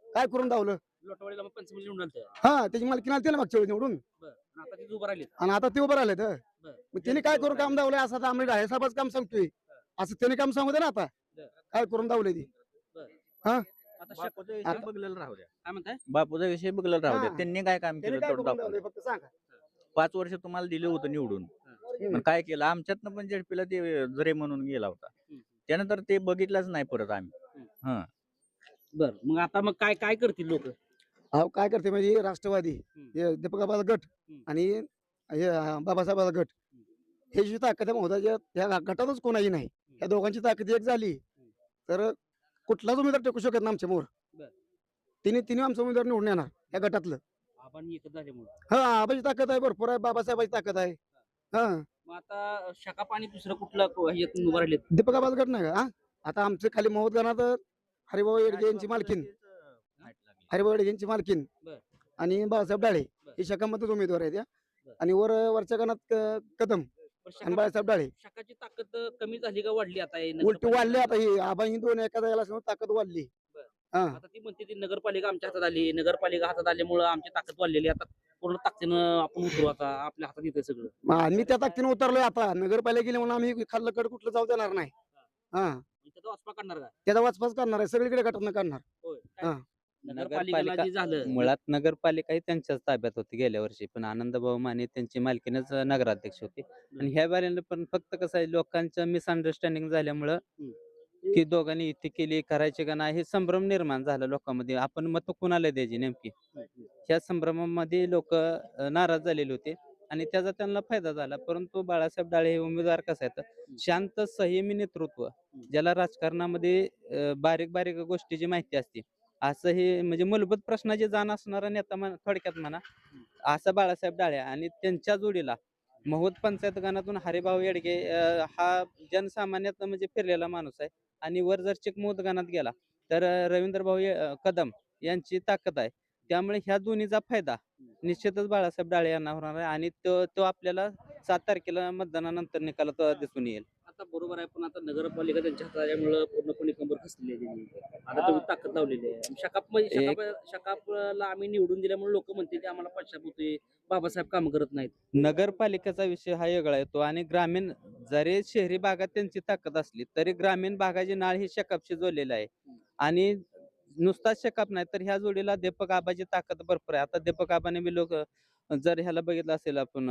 काय करून दावलं लोटवाडीला मग पंचमी निवडून आलते हा त्याची मालकी आलती ना मागच्या वेळेस निवडून बरं आणि आता तिथे उभं राहिले आणि आता ते उभं राहिले तर बरं. मग त्यांनी काय करून काम दावलंय असं आता आम्ही डाळे साहेबाचं काम सांगतोय असं त्यांनी काम सांगू दे ना आता काय करून दावले ती आता बापूचा विषय बघलेला राहू द्या काय म्हणताय बापूचा विषय बघलेला राहू द्या हा. त्यांनी काय काम त्यांनी केलं काय तेवढं करून दाखवलं. दावलंय फक्त सांगा 5 वर्ष तुम्हाला दिलं होतं निवडून पण काय केलं आमच्यातनं पण झेडपीला ते जरे म्हणून गेला होता त्यानंतर ते बघितलंच नाही परत आम्ही बर मग आता मग काय काय करतील लोक अहो काय करते म्हणजे राष्ट्रवादी हे दीपक आबाचा गट आणि हे बाबासाहेबाचा गट हे जी ताकद आहे महोदया त्या गटातच कोणाही नाही या दोघांची ताकद एक झाली तर कुठलाच उमेदवार टेकू शकत नाही आमच्या मोर बर. तिन्ही आमचा उमेदवार निवडून येणार या गटातलं आपण एकच झाल्यामुळे हा आबाची ताकद आहे भरपूर आहे बाबासाहेबाची ताकद आहे हा मग आता शका पाणी दुसरं कुठलं ह्यातून उभं राहिले दीपक आबाचा गट नाही का हा? आता आमचे खाली महोद गणात हरिभाऊ येडगे यांची मालकीन हरिभाऊ येडगे यांची मालकीन बर. आणि बाळासाहेब डाळे बर. हे शकामध्येच उमेदवार आहेत या बर. आणि वरच्या गणात कदम आणि बाळासाहेब डाळे शकाची ताकद कमी झाली का वाढली आता हे उलटी नगरपालिका? वाढली आता ही आबा ही दोन एका जायला असल्यामुळे ताकद वाढली हा आता ती म्हणते ती नगरपालिका आमच्या हातात आली नगरपालिका हातात आल्यामुळे आमची ताकद वाढलेली आता पूर्ण ताकदीनं आपण उतरू आता आपल्या हातात येते सगळं मग आम्ही त्या ताकदीने उतरलोय आता नगरपालिका गेली म्हणून आम्ही खाल्लं कड कुठलं जाऊ देणार नाही हा त्याचा वाचपा करणार का त्याचा वाचपाच करणार आहे सगळीकडे गटातनं करणार होय हा. नगरपालिकेला जे झालं मुळात नगरपालिका ही त्यांच्याच ताब्यात होती गेल्या वर्षी पण आनंदभाऊ माने त्यांची मालकीनच नगराध्यक्ष होते आणि ह्या बारीनं पण फक्त कसं आहे लोकांचं मिसअंडरस्टँडिंग झाल्यामुळं की दोघांनी युती केली करायची का नाही हे संभ्रम निर्माण झाला लोकांमध्ये आपण मत कुणाला द्यायची नेमकी ह्या संभ्रमामध्ये लोक नाराज झालेले होते आणि त्याचा त्यांना फायदा झाला परंतु बाळासाहेब डाळे हे उमेदवार कसं आहेत शांत संयमी नेतृत्व ज्याला राजकारणामध्ये बारीक बारीक गोष्टीची माहिती असते असं हे म्हणजे मूलभूत प्रश्नाची जाण असणारा नेता थोडक्यात म्हणा असं बाळासाहेब डाळे आणि त्यांच्या जोडीला महोद पंचायत गणातून हरिभाऊ येडगे हा जनसामान्यात म्हणजे फिरलेला माणूस आहे आणि वर जर चिकमोद गणात गेला तर रवींद्रभाऊ कदम यांची ताकद आहे त्यामुळे ह्या दोन्हीचा फायदा निश्चितच बाळासाहेब डाळे यांना होणार आहे आणि तो आपल्याला 7 तारखेला मतदानानंतर निकालात दिसून येईल आता बरोबर आहे पण आता नगरपालिका त्यांच्या हातात आल्यामुळे पूर्णपणे कंबर खसलेली आहे त्यांनी. आता तुम्ही ताकद लावलेली आहे शकापला आम्ही निवडून दिल्यामुळे लोक म्हणते की आम्हाला पश्चात होते बाबासाहेब काम करत नाहीत नगरपालिकेचा विषय हा वेगळा येतो आणि ग्रामीण जरी शहरी भागात त्यांची ताकद असली तरी ग्रामीण भागाची नाळ ही शेकापशी जोडलेली आहे आणि नुसता शेकाप नाही तर ह्या जोडीला दीपक आबाची ताकद भरपूर आहे आता दीपक आबाने बी लोक जर ह्याला बघितलं असेल आपण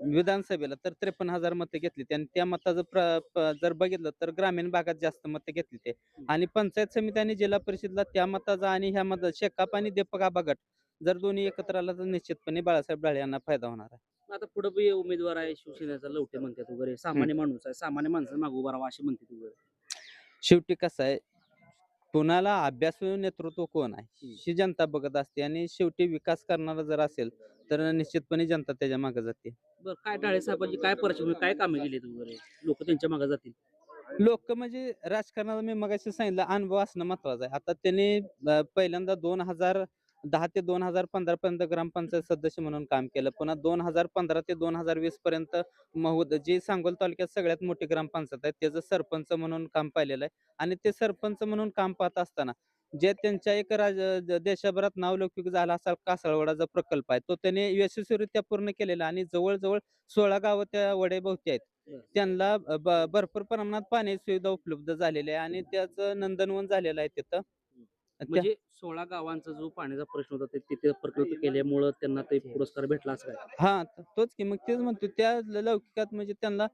विधानसभेला तर 53,000 मतं घेतली आणि त्या मताचं जर बघितलं तर ग्रामीण भागात जास्त मतं घेतली ते आणि पंचायत समिती आणि जिल्हा परिषदला त्या मताचा आणि ह्या मत शेकाप आणि दीपक आबा गट जर दोन्ही एकत्र आला तर निश्चितपणे बाळासाहेब डाळे यांना फायदा होणार आहे आता पुढे बी उमेदवार आहे शिवसेनेचा लवटे म्हणतात वगैरे सामान्य माणूस आहे सामान्य माणसाला मागू उभा राहावा असे म्हणतात वगैरे शेवटी कसं आहे कुणाला अभ्यासू नेतृत्व कोण आहे ही जनता बघत असते आणि शेवटी विकास करणारा जर असेल तर निश्चितपणे जनता त्याच्या मागे जाते. बरं काय ढाळे साहेबांची काय परिचय काय कामे केली वगैरे लोक त्यांच्या मागे जातील? लोक म्हणजे राजकारणाला मी मगाशी सांगितलं अनुभव असणं महत्वाचं आहे. आता त्यांनी पहिल्यांदा 2010 ते 2015 पर्यंत ग्रामपंचायत सदस्य म्हणून काम केलं. पुन्हा 2015 ते 2020 पर्यंत जी सांगोल तालुक्यात सगळ्यात मोठी ग्रामपंचायत आहे त्याचं सरपंच म्हणून काम पाहिलेलं आहे. आणि ते सरपंच म्हणून काम पाहत असताना जे त्यांच्या एक देशभरात नावलौकिक झाला असा कासळवडाचा प्रकल्प आहे तो त्याने यशस्वीरित्या पूर्ण केलेला आणि जवळजवळ 16 गावं त्या वड्याभोवती आहेत. त्यांना भरपूर प्रमाणात पाण्याची सुविधा उपलब्ध झालेली आहे आणि त्याचं नंदनवन झालेलं आहे तिथं. म्हणजे 16 गावांचा जो पाण्याचा प्रश्न होता ते तिथे प्रकल्प केल्यामुळं त्यांना ते पुरस्कार भेटला असं काय? हा तोच की मग तेच म्हणतो त्या लौकिकात म्हणजे त्यांना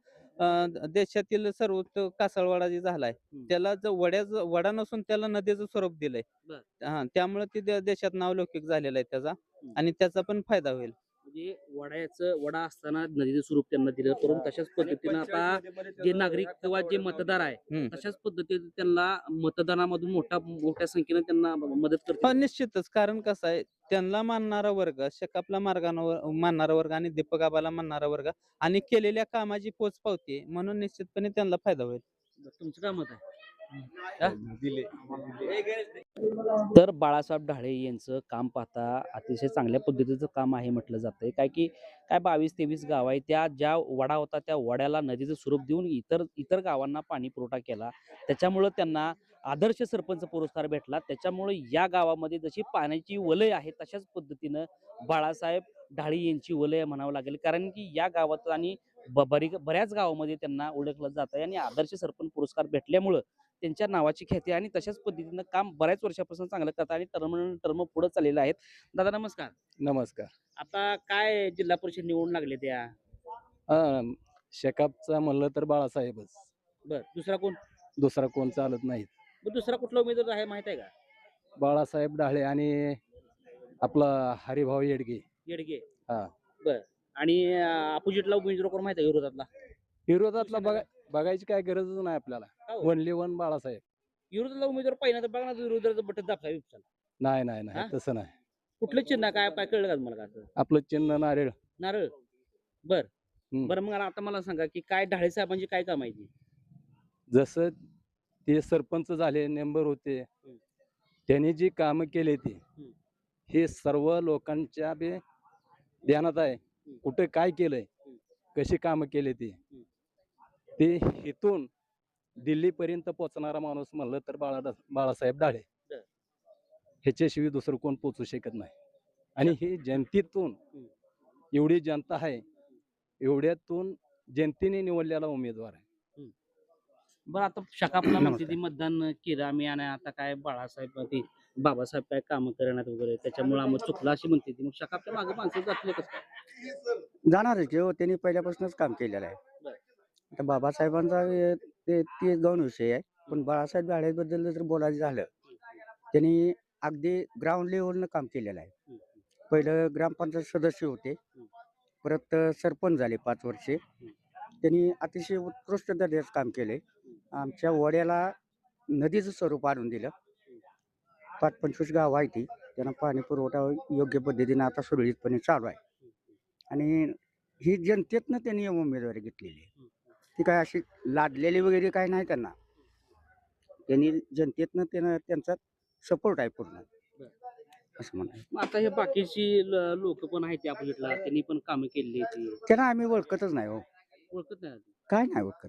देशातील सर्वोच्च कासळवाडा जे झालाय त्याला वडा नसून त्याला नदीचं स्वरूप दिलंय. बर. हा त्यामुळे ते देशात नावलौकिक झालेला आहे त्याचा आणि त्याचा पण फायदा होईल. म्हणजे वडा असताना नदीचं स्वरूप त्यांना दिलं करून तशाच पद्धतीनं आता जे नागरिक किंवा जे मतदार आहे तशाच पद्धतीने त्यांना मतदानामधून मोठ्या संख्येने त्यांना मदत करते. निश्चितच कारण कसं आहे त्यांना मानणारा वर्ग शकापला मानणारा वर्ग आणि दीपक आबाला मानणारा वर्ग आणि केलेल्या कामाची पोच पावते म्हणून निश्चितपणे त्यांना फायदा होईल. तुमचं काय मत आहे? तर बाळासाहेब ढाळे यांचं काम पाहता अतिशय चांगल्या पद्धतीचं काम आहे म्हटलं जातंय. काय की काय 22-23 गाव आहे त्या ज्या वडा होता त्या वड्याला नदीचं स्वरूप देऊन इतर गावांना पाणी पुरवठा केला. त्याच्यामुळं त्यांना आदर्श सरपंच पुरस्कार भेटला. त्याच्यामुळे या गावामध्ये जशी पाण्याची वलय आहे तशाच पद्धतीनं बाळासाहेब ढाळे यांची वलय म्हणावं लागेल. कारण की या गावात आणि बऱ्याच गावामध्ये त्यांना ओळखलं जात आहे आणि आदर्श सरपंच पुरस्कार भेटल्यामुळं त्यांच्या नावाची ख्याती आणि तशाच पद्धतीनं काम बऱ्याच वर्षापासून चांगलं करतात आणि टर्म पुढे चाललेलं आहेत. दादा नमस्कार. नमस्कार. आता काय जिल्हा परिषद निवडून लागले त्या? शेकापचा म्हणलं तर बाळासाहेबच. बर दुसरा कोण? दुसरा कोण चालत नाही. दुसरा कुठला उमेदवार आहे माहित आहे का? बाळासाहेब ढाळे आणि आपला हरिभाऊ येडगे. हा बर. आणि अपोजिटला उमेदवार कोण माहित आहे विरोधातला? विरोधातला बघायची काय गरजच नाही आपल्याला. Only one Balasaheb. विरोधातला उमेदवार पहिल्यांदा बघा ना विरोधाचं बटन दाबसा. नाही तसं नाही. कुठलं चिन्ह काय कळलं का तुम्हाला? का आपलं चिन्ह नारळ. नारळ. बर बरं मग आता मला सांगा की काय ढाळे साहेबांची काय काम आहे? जसं ते सरपंच झाले मेंबर होते त्यांनी जी कामं केली ती हे सर्व लोकांच्या बी ध्यानात आहे. कुठे काय केलंय कशी कामं केली ते इथून दिल्लीपर्यंत पोहोचणारा माणूस म्हणलं तर बाळासाहेब ढाळे. ह्याच्याशिवाय दुसरं कोण पोचू शकत नाही. आणि हे जनतेतून एवढी जनता आहे एवढ्यातून जनतेने निवडलेला उमेदवार आहे. बरं आता शकापला म्हणते मतदान केलं आम्ही आणि आता काय बाबासाहेब काय काम करण्यात वगैरे त्याच्यामुळे आम्ही चुकलं अशी म्हणते ती. मग शकापच्या मागे माणसं जातले कसं काय? जाणारच की हो. त्यांनी पहिल्यापासूनच काम केलेलं आहे. आता बाबासाहेबांचा ते दोन विषय आहे. पण बाळासाहेब ढाळेबद्दल जर बोलायचं झालं त्यांनी अगदी ग्राउंड लेवलनं काम केलेलं आहे. पहिलं ग्रामपंचायत सदस्य होते परत सरपंच झाले 5 वर्षे. त्यांनी अतिशय उत्कृष्ट दर्जाचं काम केले. आमच्या वड्याला नदीचं स्वरूप आणून दिलं. 5-25 गाव आहे ती त्यांना पाणी पुरवठा योग्य पद्धतीने आता सुरळीतपणे चालू आहे. आणि ही जनतेतनं त्यांनी उमेदवारी घेतलेली आहे. ती काय अशी लादलेली वगैरे काय नाही त्यांना. त्यांनी जनतेतनं त्यांचा सपोर्ट आहे पूर्ण असं म्हणायचं. आता हे बाकीची लोक पण आहेत अपोजिटला त्यांनी पण कामं केलेली त्यांना आम्ही ओळखतच नाही हो. ओळखत नाही काय नाही ओळखत.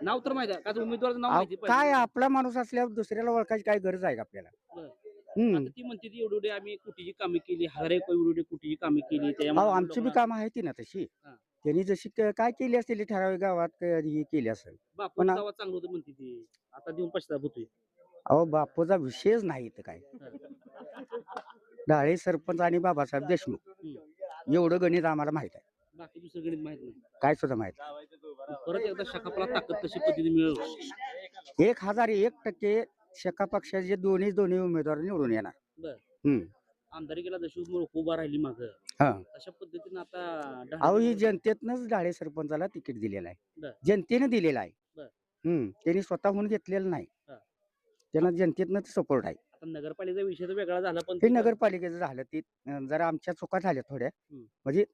नाव तर माहिती आहे का? उमेदवाराचं नाव अहो, माहिती काय आपला माणूस असल्यावर दुसऱ्याला ओळखायची काय गरज आहे का आपल्याला? आता ती म्हणते ती एवढी आम्ही कुठेची कामे केली हजारे एवढी कुठेची कामे केली अहो आमची बी कामं आहे ती ना तशी. त्यांनी जशी काय केली असतील ठराविक गावात ही केली असेल. बापू गावात चांगलं होतं म्हणते ती. आता देऊन पश्चाताप होतोय. अहो बापूचा विषयच नाही इथं काय. ढाळे सरपंच आणि बाबासाहेब देशमुख एवढं गणित आम्हाला माहित आहे. बाकी दुसरं गणित माहित नाही. काय सुद्धा माहित नाही. परत एकदा शकापला ताकद कशी पद्धतीने मिळेल? 1001% शका पक्षाचे दोन्ही उमेदवार निवडून येणार. आमदारकीला जशी उभा राहिली मागं तशा पद्धतीने आता अहो ही जनतेतनच ढाळे सरपंचाला तिकीट दिलेलं आहे. जनतेने दिलेलं आहे. त्यांनी स्वतःहून घेतलेलं नाही. त्यांना जनतेतनं सपोर्ट आहे. आता नगरपालिकेचा विषय तर वेगळा झाला पण हे ते- नगरपालिकेचं झालं ती जरा आमच्या चुका झाल्या थोड्या, हम्म. म्हणजे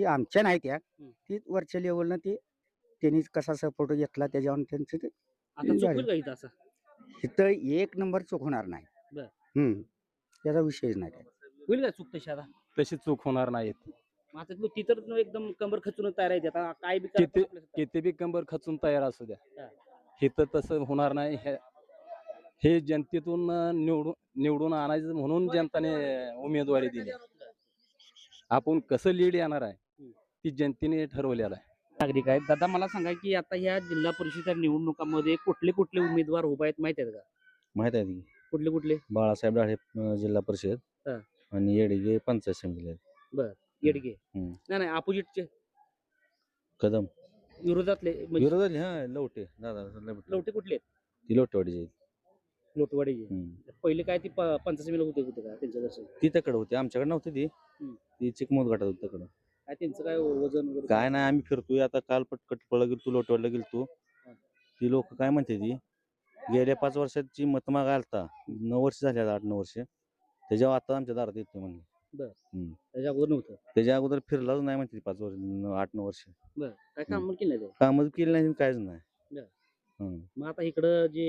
आमच्या नाही त्या, हम्म. ती वरच्या लेवलनं ती त्यांनी कसा सपोर्ट घेतला त्याच्यावर त्यांचं ते आता चूक झालं. होईल का इथं असं इथं एक नंबर चूक होणार नाही. बर. त्याचा विषयच नाही काय. होईल का चूक तशी आता तशी चूक होणार नाहीत. मग आता ती तर एकदम कंबर खचून तयार आहे आता काय बी करा पण किती आपल्याला किती बी कंबर खचून तयार असू द्या, हा. हे तर तसं होणार नाही. हे जनतेतून निवडून आणायचं म्हणून जनताने उमेदवारी दिली. आपण कसं लीड येणार आहे ती जनतेने ठरवलेलं आहे. नागरिक आहेत. दादा मला सांगा की आता ह्या जिल्हा परिषद निवडणुकामध्ये कुठले कुठले उमेदवार उभा आहेत माहित आहेत का? माहित आहे की कुठले कुठले? बाळासाहेब डाळे जिल्हा परिषद हा. आणि येडगे पंचायत समितीला आहेत. येडगे हम्म. नाही नाही अपोजिटचे कदम विरोधातले म्हणजे विरोधात हा लवटे दादा लवटे कुठले आहेत? ती लोटेवाडीची आहेत. लोटवाडीचे हम्म. पहिले काय ती पंचायत समितीला होते का त्यांच्या दर्शन ती त्याकडे होती, आमच्याकडे नव्हती ती. हम्म. ती चिकमोद गटात होती त्याकडं. काय त्यांचं काय वजन वगैरे काय नाही, आम्ही फिरतोय आता. काल कटपळला गेलतो, लोटवाडला गेलतो. ती लोक काय म्हणते ती गेल्या 5 वर्षाची मत मागा आलता. 9 वर्ष झाली, 8-9 वर्ष. त्याच्यावर आता आमच्या दारात येतोय म्हणले. त्याच्या अगोदर नव्हतं? त्याच्या अगोदर फिरलाच नाही म्हणते 5 वर्ष, 8-9 वर्ष. काय काम केलं नाही कामच केली नाही, काहीच नाही. मग आता इकडं जे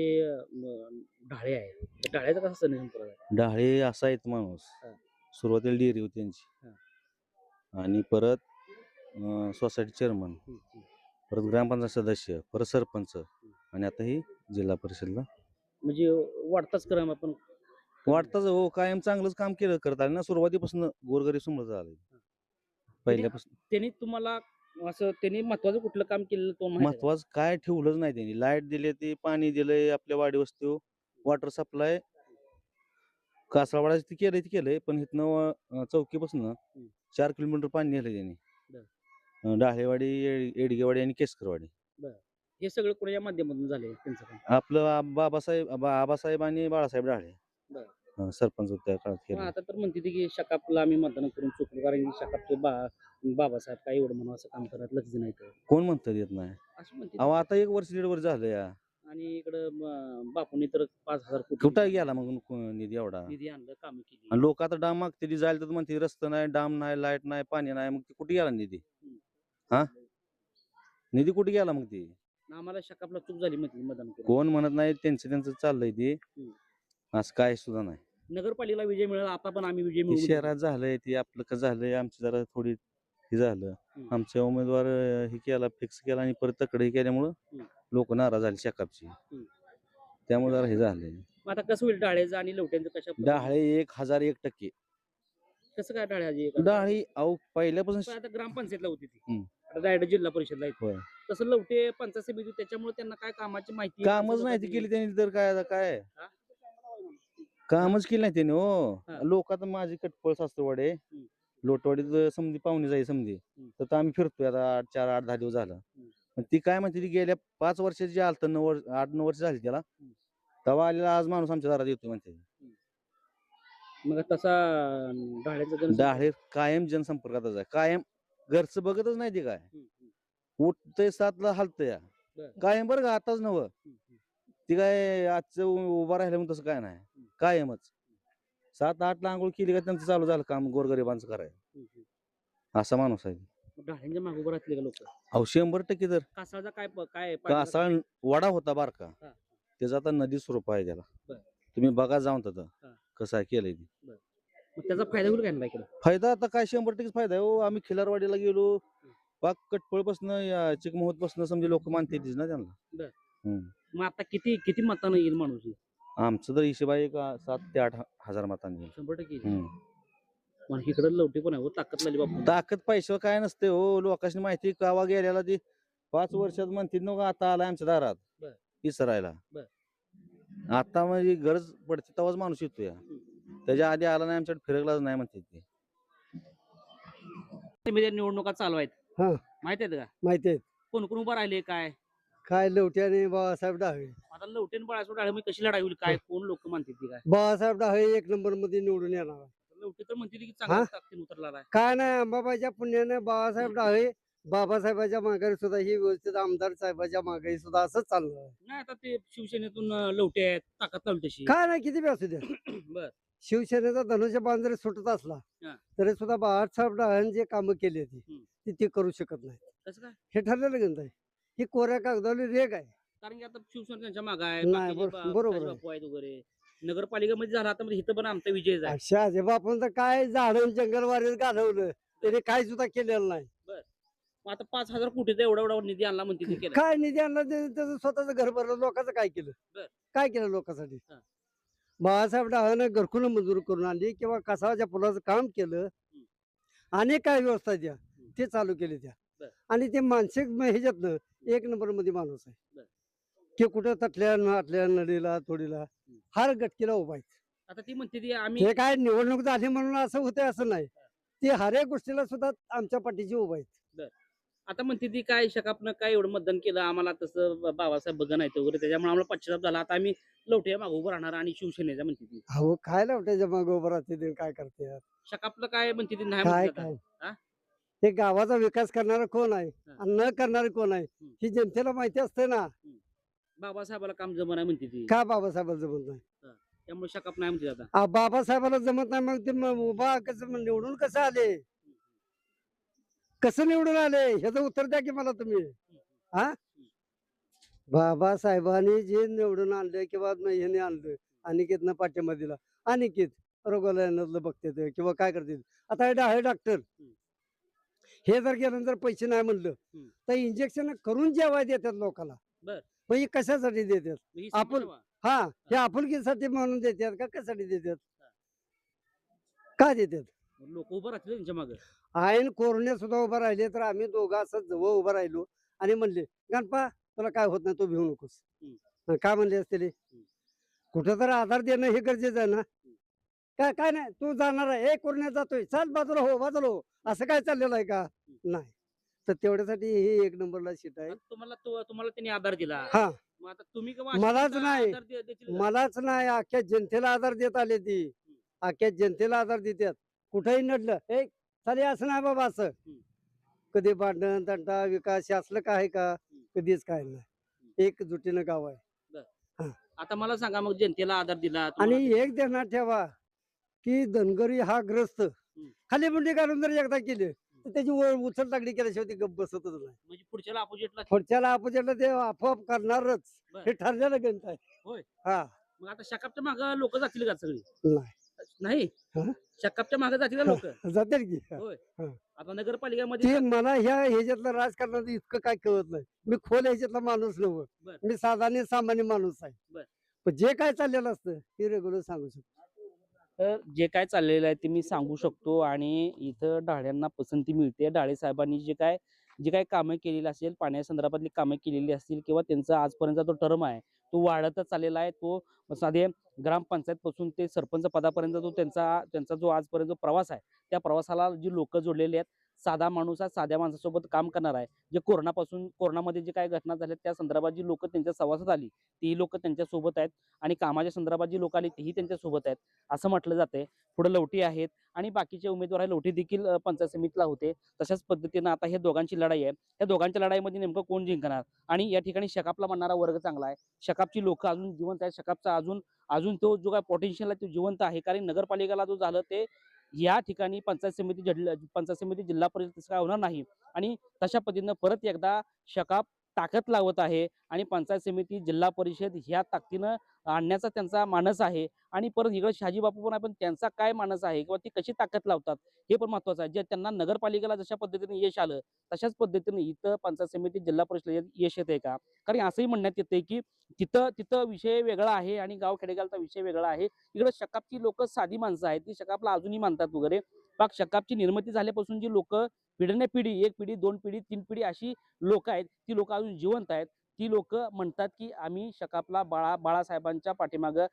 ढाळे आहे त्या ढाळ्याचं कसं संयोजन करायचं? डाळे असा आहेत माणूस. हा. सुरुवातीला डेअरी होती त्यांची, आणि परत सोसायटी चेअरमन, परत ग्रामपंचायत सदस्य, परत सरपंच, आणि आता ही जिल्हा परिषदला. म्हणजे वाढताच क्रम आपण वाटतच हो, कायम चांगलंच काम केलं करत आले ना. सुरुवातीपासून गोरगरीब समोर झालं पहिल्यापासून. त्यांनी तुम्हाला असं त्यांनी महत्वाचं कुठलं काम केलेलं तो माहिती आहे का? महत्वाचं काय ठेवलंच नाही त्यांनी. लाईट दिले, ते पाणी दिलंय आपल्या वाडी वस्ती, वॉटर सप्लाय कासारवाडाचं ते केलंय, पण इथनं चौकीपासून 4 किलोमीटर पाणी नेलंय त्यांनी. डाळेवाडी, येडगेवाडी आणि केसकरवाडी. हे सगळं कोणाच्या माध्यमातून झाले त्यांचं काम? आपलं आबासाहेब आणि बाळासाहेब डाळे सरपंच त्या काळात मग केलं. आता तर म्हणते ती की शकापला आम्ही मतदान करून चुकलो कारण की शकापचे बाबासाहेब काय एवढं म्हणून असं काम करत लक्ष नाही तर कोण म्हणतं येत नाही. असं म्हणते अहो आता 1 वर्ष 1.5 वर्ष झालं या. आणि इकडं बापूंनी तर 5,000 कोटी कुठं गेला मग निधी एवढा? निधी आणलं कामं केली. आणि लोक आता डाम मागते, ती जायला तर म्हणते रस्ता नाही, डाम नाही, लाईट नाही, पाणी नाही. मग ती कुठे गेला निधी? हा, निधी कुठे गेला मग ती? आम्हाला शकापला चूक झाली म्हटली मतदान करून. कोण म्हणत नाही, त्यांचं चाललंय ते. असं काय सुद्धा नाही. नगरपालिकेला विजय मिळाला, आता पण आम्ही विजय ती मिळवू. शहरात झालंय, ते आपलं कसं झालंय, आमचं जरा थोडी हे झालं. आमचे उमेदवार हे केला, फिक्स केला, आणि परत तकडे केल्यामुळं लोक नाराज झाले शकापची. त्यामुळे जरा हे झालंय. मग आता कसं होईल डाळ्याचं आणि लवट्यांचं कशा डाळे 1001%. कसं काय डाळ्याची डाळी अहो पहिल्यापासून आता ग्रामपंचायतला होती ती, आता डायरेक्ट जिल्हा परिषदला येते. तसं लवटे पंचायत समिती त्याच्यामुळे त्यांना काय कामाची माहिती कामच नाही ती केली त्यांनी, तर काय आता काय कामच केली नाही त्यांनी. हो, लोक आता माझी कटपळ सासरवाडी, लोटवाडीत समधी पाहुणे जाई समधी, तर आम्ही फिरतोय आता 8-10 दिवस झालं. पण ती काय म्हणते, ती गेल्या 5 वर्षाची आलत, 8-9 वर्ष झाली त्याला, तेव्हा आलेला आज माणूस आमच्या दारात येतोय म्हणते. मग तसा डाळे कायम जनसंपर्कातच आहे, कायम घरचं बघतच नाही. ते काय उठतंय 7ला हलतंय या कायम, बरं का, आताच नव. ती काय आजचं उभा राहिलं म्हणून तसं काय नाही, कायमच 7-8ला आंघोळ केली का त्यांचं चालू झालं काम गोरगरिबांचं करायला. असा माणूस आहे. डाळ्यांच्या मागे उभं राहतले का लोक? अहो 100% तर कासाळचा काय कासाळ वडा होता बारका, त्याचा आता नदी स्वरूप आहे त्याला. तुम्ही बघा जाऊन तर कसं आहे केलंय ते. मग त्याचा फायदा होईल का इकडे? फायदा आता काय 100% फायदा आहे. हो, आम्ही खिलारवाडीला गेलो, पाक कटपळ पासून चिकमोहत पासून समजे लोक मानते ना त्यांना. मग आता किती मतानं येईल माणूस? आमचं तर हिशोब आहे का 7 ते 8 हजार मतांनी. 100%. पण इकडे लवटे पण आहे हो, ताकद लागली बापू. ताकद पैशावर काय नसते हो. लोकांनी माहिती कावा गेल्याला ती 5 वर्षात म्हणते न आता आलाय आमच्या दारात इसरायला. आता म्हणजे गरज पडते तेव्हाच माणूस येतो या, त्याच्या आधी आला नाही आमच्याकडे फिरकलाच नाही म्हणते ते. निवडणुका चालू आहेत, माहित आहेत का? माहिती आहे. कोण कोण उभं राहिले काय लवट्याने बाळासाहेब डाळे. आता लवटेन बाळासाहेब डाळे कशी लढाई होईल काय कोण लोक म्हणते ती काय? बाळासाहेब डाळे 1 नंबर मध्ये निवडून येणार. लवटे तर म्हणते की चांगला ताकदीने उतरला आहे. काय नाही, अंबाबाईच्या पुण्याने बाळासाहेब डाळे बाबासाहेबाच्या माघारी सुद्धा ही व्यवस्थित आमदार साहेबाच्या माघारी सुद्धा असंच चालणार आहे. नाही आता ते शिवसेनेतून लवटे आहेत ताकद लावली तशी काय नाही किती बी असू द्या बर शिवसेनेचा धनुष्यबाण जरी सुटत असला हा. तरी सुद्धा बाळासाहेब ढाळ्यांनी जे कामं केली होती ती करू शकत नाही. कसं काय हे ठरलेलं गंत आहे. ही कोऱ्या कागदावली रेग आहे. कारण की आता शिवसेना त्यांच्या मागे आहे नाही, बाकीचे बरोबर आहे. बापू आहेत वगैरे नगरपालिकेमध्ये झाला आता म्हणजे इथं पण आमचा विजय आहे शहाजी बापून तर काय झाडं जंगलवारीत घालवलं त्याने काय सुद्धा केलेलं नाही. मग आता 5,000 कोटीचा एवढा एवढा निधी आणला म्हणते ते केलं काय निधी आणला त्याचं स्वतःच घर भरलं लोकांचं काय केलं बर. काय केलं लोकांसाठी हा. बाळासाहेब ढाळ्यानं घरकुलं मंजूर करून आणली किंवा कसावाच्या पुलाचं काम केलं अनेक काय व्यवस्था द्या ते चालू केले त्या बर. आणि ते मानसिक ह्याच्यातनं 1 नंबर मध्ये माणूस आहे बर. की कुठं तटल्या नाटल्या नडीला थोडीला हर गटकीला उभा आहे. आता ती म्हणते ती आम्ही हे काय निवडणूक झाली म्हणून असं होतंय असं नाही. ते हर एक गोष्टीला सुद्धा आमच्या पाठीशी उभा आहेत. आता म्हणते ती काय शकापनं काय एवढं मतदान केलं आम्हाला तसं बाबासाहेब बघ नाही वगैरे त्याच्यामुळे आम्हाला पश्चाताप झाला आता आम्ही लवटे मागे उभं राहणार आणि शिवसेनेचा म्हणते ती अहो काय लावट्याच्या मागे उभं राहते ते काय करते शकापलं काय म्हणते ती नाही काय म्हणते आता. काय हा? हे गावाचा विकास करणारा कोण आहे हा. आणि न करणारे कोण आहे ही जनतेला माहिती असते ना. बाबासाहेबाला काम जमत नाही म्हणते ती का बाबासाहेबाला जमत नाही त्यामुळे शकाप नाही म्हणते आता बाबासाहेबाला जमत नाही मग ते उभा कसं निवडून कसं आले कसं निवडून आले ह्याचं उत्तर द्या की मला तुम्ही. हा बाबासाहेबांनी जे निवडून आणले किंवा ह्याने आणलं अनिकेतनं पाठिंबा दिला अनिकेत रोगालयातलं बघते ते किंवा काय करते आता हे आहे डॉक्टर हे जर गेलं जर पैसे नाही म्हणलं तर इंजेक्शन करून जेवाय देतात लोकांना. बर. मग हे कशासाठी देतात मग ही आपण समाजसेवा. हा हे आपुलकीसाठी म्हणून देतात का कशासाठी देतात का देतात. लोक उभं राहतील त्यांच्या मागे आयन कोरोना सुद्धा उभं राहिले तर आम्ही दोघं असं जवळ उभं राहिलो आणि म्हणले गणपा तुला काय होत नाही तू भिवू नकोस. काय म्हणले असते कुठं तर आधार देणं हे गरजेचं आहे ना. काय काय नाही तू जाणार आहे ए कोरोना जातोय चाल बाजूला हो बाजूला हो असं काय चाललेलं आहे का नाही. तर तेवढ्यासाठी ही 1 नंबरला सीट आहे. तुम्हाला त्यांनी आधार दिला हा मग आता तुम्ही केव्हा अशा मलाच लोकांना नाही आधार देतील का? मलाच नाही अख्ख्या जनतेला आधार देत आले ती अख्ख्या जनतेला आधार देतात. कुठेही नडलं ए चालेल असं नाही बाबा असं कधी भांडण तंटा विकास हे असलं काय आहे का कधीच काय नाही एकजुटीनं गाव आहे. आता मला सांगा मग जनतेला आधार दिला आणि तुम्हाला- एक ध्यानात ठेवा की धनगरी हा ग्रस्त खाली मुंडी घालून जर एकदा केले तर त्याची उचल टाकली केल्याशिवाय ती गप्प बसतच नाही. म्हणजे पुढच्याला अपोजिटला पुढच्याला अपोजिटला ते आपोआप करणारच बरं. हे ठरलेलं गणित आहे. होय हा मग आता शकापच्या मागे लोक जातील का सगळी नाही नाही हा? शकापच्या मागे जातील का लोक जातील की होय हा. आता नगरपालिकेमध्ये ते मला ह्याच्यातलं राजकारणात इतकं काय कळत नाही. मी खोल ह्याच्यातला माणूस नव्हतं. बरं. मी साधारण सामान्य माणूस आहे. बरं. पण जे काय चाललेलं असतं ते रेग्युलर सांगू शकतो. तर जे काय चाललेलं आहे ते मी सांगू शकतो आणि इथं ढाळ्यांना पसंती मिळते. ढाळे साहेबांनी जे काय कामं केलेली असेल पाण्यासंदर्भातली कामं केलेली असतील किंवा त्यांचा आजपर्यंत जो टर्म आहे तो वाढतच चाललेला आहे. तो साधे ग्रामपंचायत पासून ते सरपंच पदापर्यंत तो त्यांचा जो आजपर्यंत जो प्रवास आहे त्या प्रवासाला जी लोक जोडलेली आहेत. साधा माणूस आहे साध्या माणसासोबत काम करणार आहे. जे कोरोनामध्ये जे काही घटना झाल्या त्या संदर्भात जी लोक त्यांच्या सहवासात आली ती लोक त्यांच्या सोबत आहेत आणि कामाच्या संदर्भात जी लोक आली तीही त्यांच्या सोबत आहेत असं म्हटलं जाते. पुढे लवटी आहेत आणि बाकीचे उमेदवार आहे लवटी देखील पंचायत समितीला होते. तशाच पद्धतीनं आता हे दोघांची लढाई आहे. त्या दोघांच्या लढाईमध्ये नेमकं कोण जिंकणार आणि या ठिकाणी शकापला म्हणणारा वर्ग चांगला आहे. शकापची लोक अजून जिवंत आहेत. शकापचा अजून तो जो काय पोटेन्शियल आहे तो जिवंत आहे. कारण नगरपालिकेला जो झालं ते या ठिकाणी पंचायत समिती जिल्हा परिषद तसं काय होणार नाही आणि तशा पद्धतीनं परत एकदा शकाप ताकद लावत आहे आणि पंचायत समिती जिल्हा परिषद ह्या ताकदीनं आणण्याचा त्यांचा मानस आहे. आणि परत इकडे शहाजी बापू पण आहे पण त्यांचा काय मानस आहे किंवा ती कशी ताकद लावतात हे पण महत्वाचं आहे. जे त्यांना नगरपालिकेला जशा पद्धतीने यश आलं तशाच पद्धतीने इथं पंचायत समिती जिल्हा परिषद यश येते का. कारण असंही म्हणण्यात येते की तिथं विषय वेगळा आहे आणि गाव खेडेगावचा विषय वेगळा आहे. इकडे शकापची लोक साधी माणसं आहेत ती शकापला अजूनही मानतात वगैरे. पण शकापची निर्मिती झाल्यापासून जी लोक पिढीने पिढी 1 पिढी 2 पिढी 3 पिढी अशी लोक आहेत ती लोक अजून जिवंत आहेत. ती लोक म्हणतात की आम्ही शकापला बाळासाहेबांच्या पाठीमागं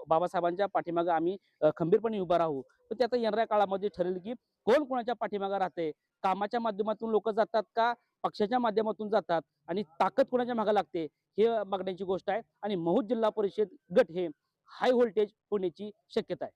बाबासाहेबांच्या पाठीमागं आम्ही खंबीरपणे उभा राहू. पण ते आता येणाऱ्या काळामध्ये ठरेल की कोण कोणाच्या पाठीमागं राहते. कामाच्या माध्यमातून लोक जातात का पक्षाच्या माध्यमातून जातात आणि ताकद कोणाच्या मागे लागते हे बघण्याची गोष्ट आहे. आणि महूद जिल्हा परिषद गट हे हाय व्होल्टेज होण्याची शक्यता आहे.